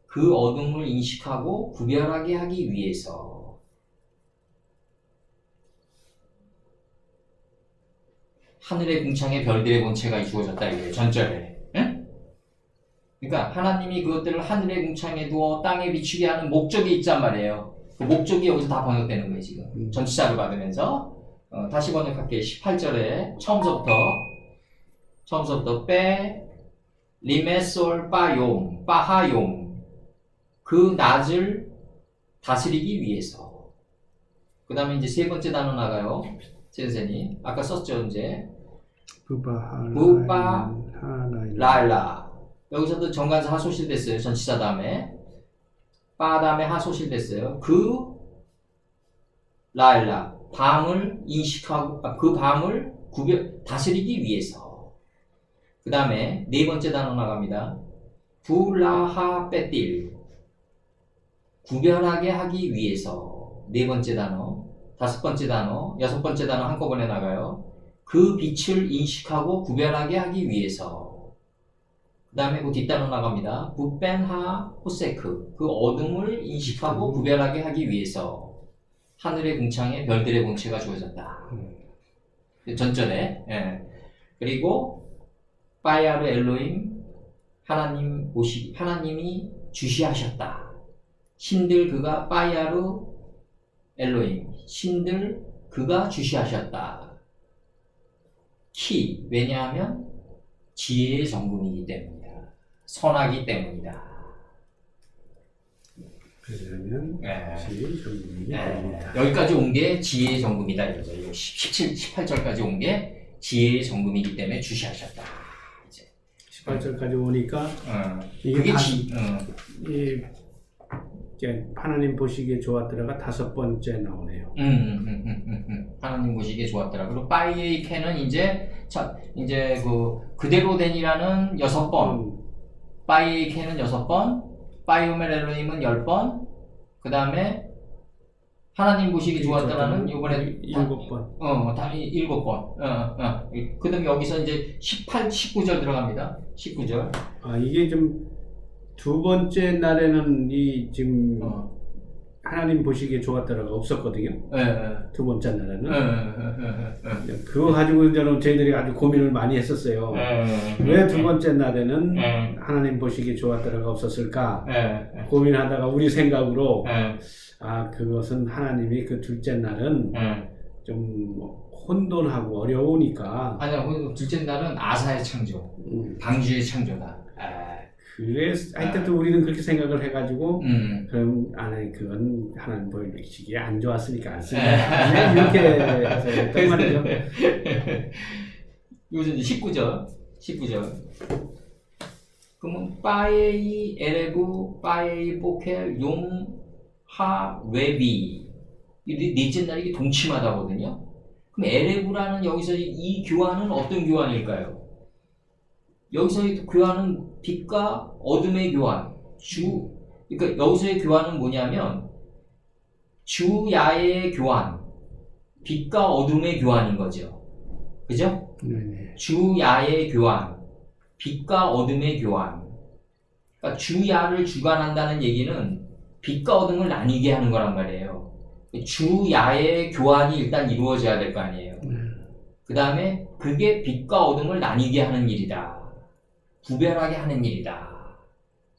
S1: 그 어둠을 인식하고 구별하게 하기 위해서. 하늘의 궁창에 별들의 본체가 주어졌다 이거예요. 전절에. 응? 그러니까 하나님이 그것들을 하늘의 궁창에 두어 땅에 비추게 하는 목적이 있단 말이에요. 그 목적이 여기서 다 번역되는 거예요. 지금. 전치사를 받으면서. 다시 번역할게요. 18절에 처음서부터 리메솔 빠하용 그 낮을 다스리기 위해서. 그 다음에 이제 세 번째 단어 나가요. 선생님 아까 썼죠. 이제 부빠라일라 여기서도 정관사 하소실 됐어요. 전치사 다음에 빠 다음에 하소실 됐어요. 그 라일라 밤을 인식하고 그 밤을 다스리기 위해서. 그 다음에 네 번째 단어 나갑니다. 부라하 빼딜 구별하게 하기 위해서. 네 번째 단어. 다섯 번째 단어, 여섯 번째 단어 한꺼번에 나가요. 그 빛을 인식하고 구별하게 하기 위해서. 그 다음에 그 뒷단으로 나갑니다. 붓벤하 호세크, 그 어둠을 인식하고 구별하게 하기 위해서 하늘의 궁창에 별들의 본체가 주어졌다. 전전에. 예. 그리고 바야르 엘로임, 하나님이 주시하셨다. 신들 그가 바야르 엘로임, 신들 그가 주시하셨다. 키, 왜냐하면 지혜의 정금이기 때문이다. 선하기 때문이다.
S2: 그러면
S1: 예.
S2: 지혜의 정금이기
S1: 예.
S2: 때문이다.
S1: 여기까지 온 게 지혜의 정금이다 이거죠. 17, 18절까지 온 게 지혜의 정금이기 때문에 주시하셨다. 이제
S2: 18절까지 오니까 이게
S1: 그게
S2: 이제 하나님 보시기에 좋았더라가 5번째 나오네요.
S1: 하나님 보시기에 좋았더라. 그리고 빠이에이케는 이제 그대로 된이라는 6번, 빠이에이케는 6번, 빠이오멜 엘로힘은 10번, 그 다음에 하나님 보시기 좋았더라는 이번에
S2: 7번.
S1: 다 7번. 그 다음에 여기서 이제 18, 19절 들어갑니다. 19절.
S2: 이게 좀 두 번째 날에는 이 지금 하나님 보시기에 좋았더라가 없었거든요. 두 번째 날에는. 그거 가지고 저는 저희들이 아주 고민을 많이 했었어요. 왜 두 번째 날에는 하나님 보시기에 좋았더라가 없었을까? 고민하다가 우리 생각으로 그것은 하나님이 그 둘째 날은 좀 혼돈하고 어려우니까.
S1: 아니요, 둘째 날은 아사의 창조, 방주의 창조다.
S2: 그래서 하여튼 또 우리는 그렇게 생각을 해가지고 그럼 그건 하나님 보시기에 안 좋았으니까 안 쓴다. 이렇게 해서 했단 말이죠.
S1: 요즘 19절. 그러면 빠에이 에레브 빠에이 보켈 용하 웨비 이 넷째 날이 동치마다거든요. 그럼 에레브라는 여기서 이 교환은 어떤 교환일까요? 여기서의 교환은 빛과 어둠의 교환, 그러니까 여기서의 교환은 뭐냐면 주야의 교환, 빛과 어둠의 교환인 거죠. 그죠? 주야의 교환, 빛과 어둠의 교환. 그러니까 주야를 주관한다는 얘기는 빛과 어둠을 나뉘게 하는 거란 말이에요. 주야의 교환이 일단 이루어져야 될 거 아니에요. 그 다음에 그게 빛과 어둠을 나뉘게 하는 일이다. 구별하게 하는 일이다.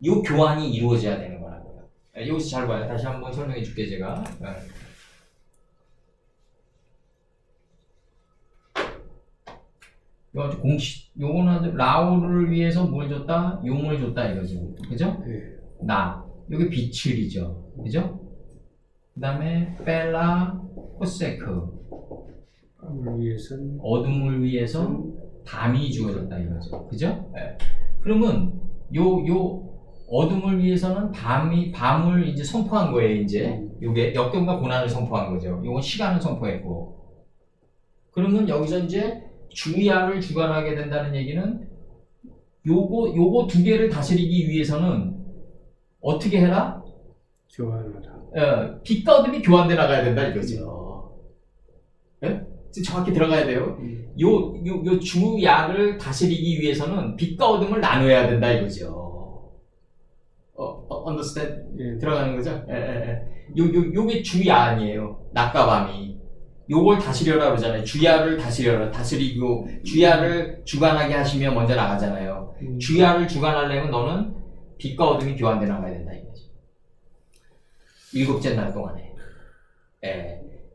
S1: 이 교환이 이루어져야 되는 거라고요. 여기서 잘 봐요. 다시 한번 설명해 줄게 제가. 요거는 라오를 위해서 뭘 줬다? 용을 줬다 이거죠. 그죠? 여기 빛을이죠. 그죠? 그 다음에 벨라 호세크 어둠을 위해서 밤이 주어졌다 이거죠. 그죠? 그러면 요 어둠을 위해서는 밤을 이제 선포한 거예요. 이제 요게 역경과 고난을 선포한 거죠. 요건 시간을 선포했고. 그러면 여기서 이제 주야를 주관하게 된다는 얘기는 요거 두 개를 다스리기 위해서는 어떻게 해라?
S2: 교환하라.
S1: 빛과 어둠이 교환돼 나가야 된다 이거죠. 정확히 들어가야 돼요. 요 주야를 다스리기 위해서는 빛과 어둠을 나눠야 된다 이거죠. understand? 들어가는 거죠? 요게 주야 아니에요. 낮과 밤이. 요걸 다스려라 그러잖아요. 주야를 다스려라. 다스리고 주야를 주관하게 하시면 먼저 나가잖아요. 주야를 주관하려면 너는 빛과 어둠이 교환돼 나가야 된다 이거죠. 7째 날 동안에.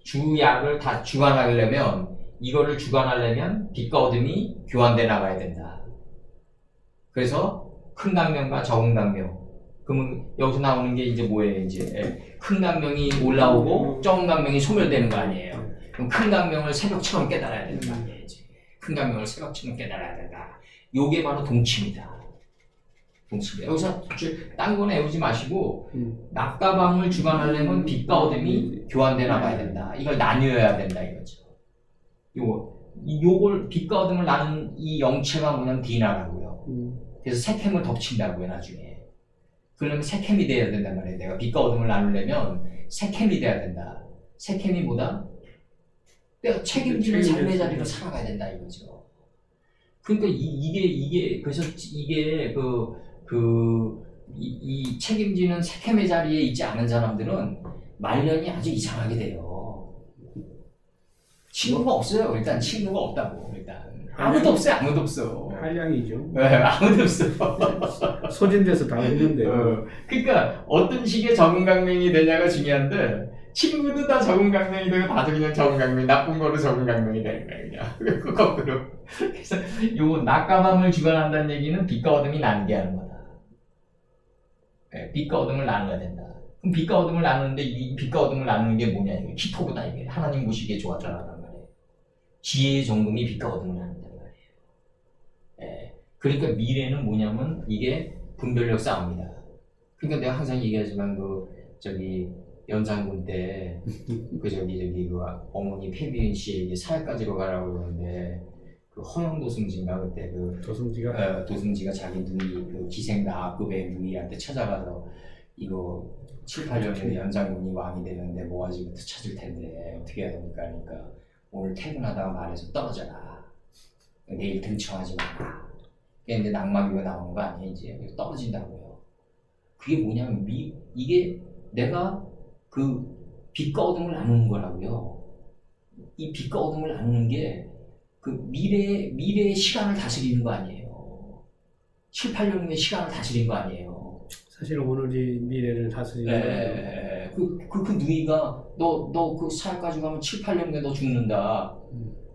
S1: 주야를 다 주관하려면 이거를 주관하려면 빛과 어둠이 교환돼 나가야 된다. 그래서 큰 강명과 적은 강명. 그러면 여기서 나오는 게 이제 뭐예요? 이제 큰 강명이 올라오고 적은 강명이 소멸되는 거 아니에요. 그럼 큰 강명을 새벽처럼 깨달아야 되는 거 아니에요? 이제. 큰 강명을 새벽처럼 깨달아야 된다. 요게 바로 동치입니다. 여기서 딴 거는 외우지 마시고 낮과 밤을 주관하려면 빛과 어둠이 교환돼 나가야 된다. 이걸 나뉘어야 된다 이거죠. 요걸 빛과 어둠을 나눈 이 영체가 뭐냐면 디나라고요. 그래서 세켐을 덮친다고요 나중에. 그러면 세켐이 돼야 된단 말이에요. 내가 빛과 어둠을 나누려면 세켐이 돼야 된다. 세켐이 뭐다? 내가 책임지는
S2: 책임질
S1: 삶의
S2: 수
S1: 자리로
S2: 있는.
S1: 살아가야 된다 이거죠. 그러니까 그래서 이게 이 책임지는 책임의 자리에 있지 않은 사람들은 말년이 아주 이상하게 돼요. 친구가 없어요. 일단 친구가 없다고. 일단 아무도 없어요. 아무도 없어.
S2: 한량이죠.
S1: 네, 아무도 없어.
S2: 소진돼서 다 없는데요.
S1: 그러니까 어떤 식의 적응강령이 되냐가 중요한데 친구도 다 적응강령이 되고 다들 그냥 적응강령 나쁜 거로 적응강령이 되는 거야 그냥 그 거꾸로. 그래서 요 낙감함을 주관한다는 얘기는 빛과 어둠이 나누게 하는 거다. 네, 빛과 어둠을 나눠야 된다. 그럼 빛과 어둠을 나누는데 이 빛과 어둠을 나누는 게 뭐냐 이게 키토브다 이게 하나님 보시기에 좋았다라는 말이에요. 지혜의 정금이 빛과 어둠을 나눈단 말이에요. 네, 그러니까 미래는 뭐냐면 이게 분별력 싸움이다. 그러니까 내가 항상 얘기하지만 연산군 때 어머니 패비은 씨에게 사회까지로 가라고 그러는데 그 허영도승지인가 그때 도승지가 자기 누이 그 기생 나급의 누이한테 찾아가서 이거 7, 8년에 연산군이 왕이 되는데 모아지부터 찾을 텐데 어떻게 해야 됩니까? 그러니까 오늘 퇴근하다가 말해서 떨어져라. 내일 등청하지 마라. 근데 낙마귀가 나오는 거 아니에요 이제 떨어진다고요. 그게 뭐냐면 이게 내가 그 빛과 어둠을 나누는 거라고요. 이 빛과 어둠을 나누는 게 그 미래의 시간을 다스리는 거 아니에요. 7, 8년 후의 시간을 다스리는 거 아니에요.
S2: 사실 오늘이 미래를 다스리는 거예요.
S1: 그 누이가 너 그 사회 가지고 가면 7, 8년 후에 너 죽는다.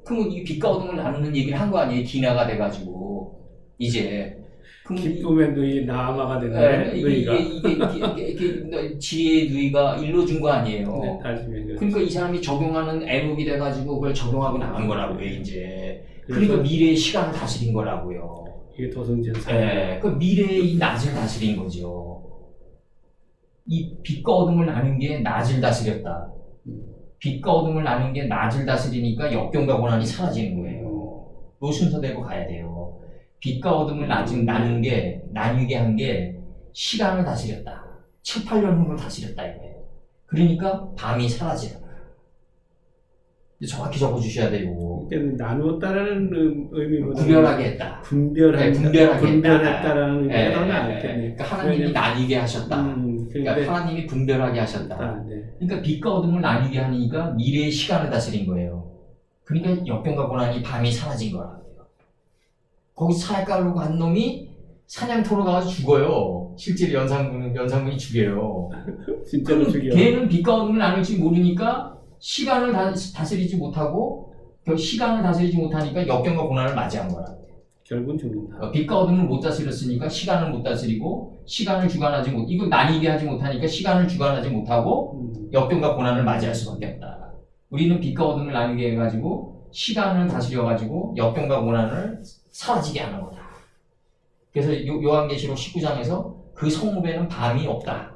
S1: 그러면 이 빛과 어둠을 나누는 얘기를 한 거 아니에요. 디나가 돼가지고 이제.
S2: 기쁨의 누이 나아마가 되는 누이가.
S1: 이게 지혜의 누이가 일러준 거 아니에요.
S2: 네, 다시면
S1: 그러니까 이 사람이 적용하는 애목이 돼가지고 그걸 적용하고 나간 거라고요 이제. 그러니까 미래의 시간을 다스린 거라고요.
S2: 이게 도승지사.
S1: 네, 그 미래의 이 낮을 다스린 거죠. 이 빛과 어둠을 나눈 게 낮을 다스렸다. 빛과 어둠을 나눈 게 낮을 다스리니까 역경과 고난이 사라지는 거예요. 요 순서대로 가야 돼요. 빛과 어둠을 나누게 한 게 시간을 다스렸다. 7, 8년 후를 다스렸다 이거예요. 그러니까 밤이 사라지다. 정확히 적어주셔야 돼요.
S2: 그러니까 나누었다라는 의미보다
S1: 구별하게 했다.
S2: 분별했다라는 의미가 더 나았겠네요.
S1: 그러니까 하나님이 나뉘게 하셨다. 그러니까 하나님이 분별하게 하셨다.
S2: 네.
S1: 그러니까 빛과 어둠을 나뉘게 하니까 미래의 시간을 다스린 거예요. 그러니까 역경과 고난이 밤이 사라진 거라고요. 거기 사회가로 간 놈이 사냥터로 가서 죽어요. 실제로 연산군이 죽여요.
S2: 진짜로 죽여.
S1: 걔는 빛과 어둠을 나눌 줄 모르니까 시간을 다스리지 못하고 시간을 다스리지 못하니까 역경과 고난을 맞이한 거라.
S2: 결국은 죽는다.
S1: 빛과 어둠을 못 다스렸으니까 시간을 못 다스리고 시간을 주관하지 못. 이거 나뉘게 하지 못하니까 시간을 주관하지 못하고 역경과 고난을 맞이할 수밖에 없다. 우리는 빛과 어둠을 나뉘게 해가지고 시간을 다스려가지고 역경과 고난을 사라지게 하는 거다. 그래서 요한계시록 19장에서 그 성읍에는 밤이 없다.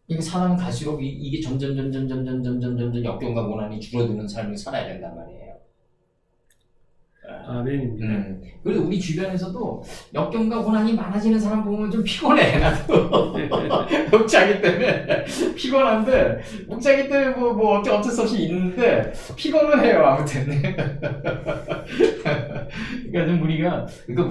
S1: 그러니까 사람은 갈수록 이게 점점 역경과 고난이 줄어드는 삶을 살아야 된단 말이에요.
S2: 아멘입니다.
S1: 그래서 우리 주변에서도 역경과 고난이 많아지는 사람 보면 좀 피곤해. 나도 목자기 때문에 피곤한데 목자기 때문에 뭐 어쩔 수 없이 있는데 피곤은 해요. 아무튼. 그러니까 좀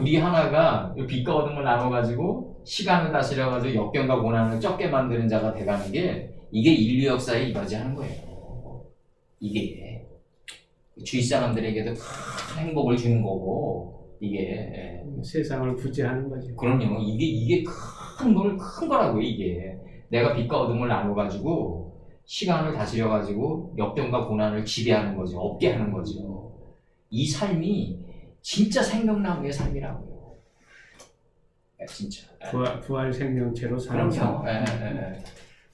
S1: 우리 하나가 빛과 어둠을 나눠가지고 시간을 다스려가지고 역경과 고난을 적게 만드는 자가 돼가는 게 이게 인류 역사에 이바지하는 거예요. 이게. 주위 사람들에게도 큰 행복을 주는 거고 이게
S2: 세상을 구제하는 거죠.
S1: 그럼요. 이게 큰 거라고요. 이게 내가 빛과 어둠을 나눠가지고 시간을 다스려가지고 역경과 고난을 지배하는 거죠. 없게 하는 거죠. 이 삶이 진짜 생명나무의 삶이라고요. 진짜.
S2: 부활 생명체로 사는 삶.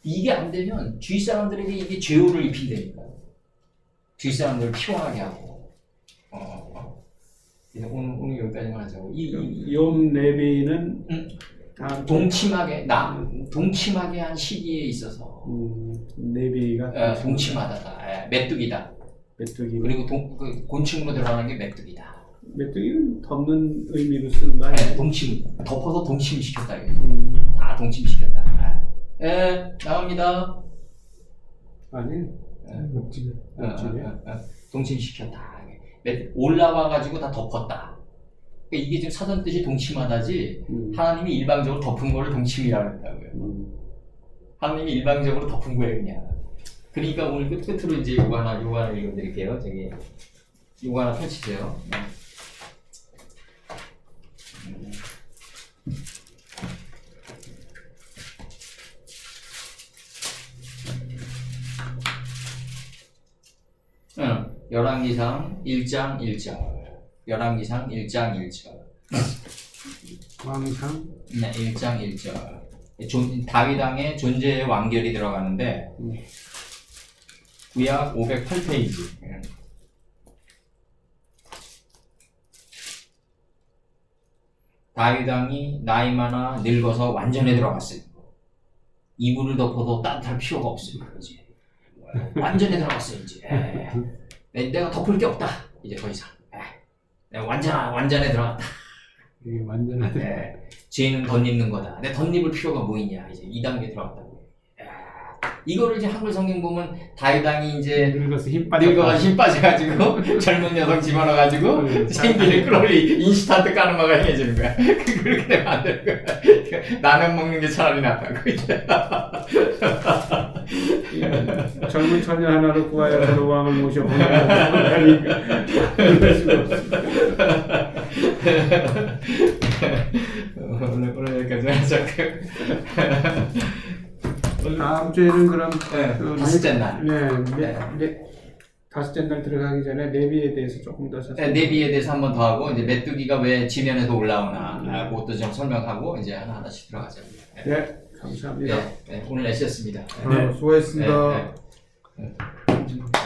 S1: 이게 안 되면 주위 사람들에게 이게 죄오를 입힌다니까요. 주위 사람들을 피곤하게 하고. 오늘 여기까지만 하자고.
S2: 욥 레비는
S1: 동침하게 한 시기에 있어서
S2: 레비가
S1: 동침하다다. 메뚜기다.
S2: 메뚜기.
S1: 그리고 곤충으로 들어가는 게 메뚜기다.
S2: 메뚜기는 덮는 의미로 쓰는 거 아니에요?
S1: 덮어서 동침시켰다. 다 동침시켰다. 나옵니다.
S2: 아니.
S1: 동침시켰다. 올라와가지고 다 덮었다. 그러니까 이게 지금 사전 뜻이 동침하다지 하나님이 일방적으로 덮은 거를 동침이라고 했다고요. 하나님이 일방적으로 덮은 거예요, 그냥. 그러니까 오늘 끝으로 이제 요거 하나 읽어드릴게요. 요거 하나 펼치세요. 열왕기상 1장 1절. 열왕기상 1장 1절.
S2: 왕상?
S1: 네, 1장 1절. 다윗 왕의 존재의 완결이 들어가는데 구약 508페이지. 다윗 왕이 나이 많아 늙어서 완전에 들어갔어요. 이불을 덮어도 따뜻할 필요가 없어요. 이제 완전에 들어갔어요. 이제 내가 덮을 게 없다. 이제 더 이상 내가 완전에 들어갔다.
S2: 이게 완전한
S1: 죄는 덧입는 거다. 내 덧입을 필요가 뭐 있냐. 이제 2단계 들어갔다고. 이거를 이제 한글 성경 보면 다윗 왕이 이제
S2: 늙어서 힘
S1: 빠져가지고 젊은 여성 집어넣어가지고 생기를 끌어올리 인스턴트 까는 거가 행해지는 거야. 그렇게 되면 안 되는 거야. 라면 먹는 게 차라리 낫다고 이제.
S2: 젊은 처녀 하나를 구하여 저로 왕을 모셔보는 그럴 수가 없습니다.
S1: 오늘 여기까지 하자.
S2: 다음 주에는 그럼
S1: 다섯째 날.
S2: 다섯째 날 들어가기 전에 내비에 대해서 조금 더 자세히.
S1: 내비에 대해서 한 번 더 하고 이제 메뚜기가 왜 지면에서 올라오나 그것도 좀 설명하고 이제 하나씩 들어가자고요.
S2: 네, 감사합니다.
S1: 오늘 애쓰셨습니다.
S2: 수고했습니다.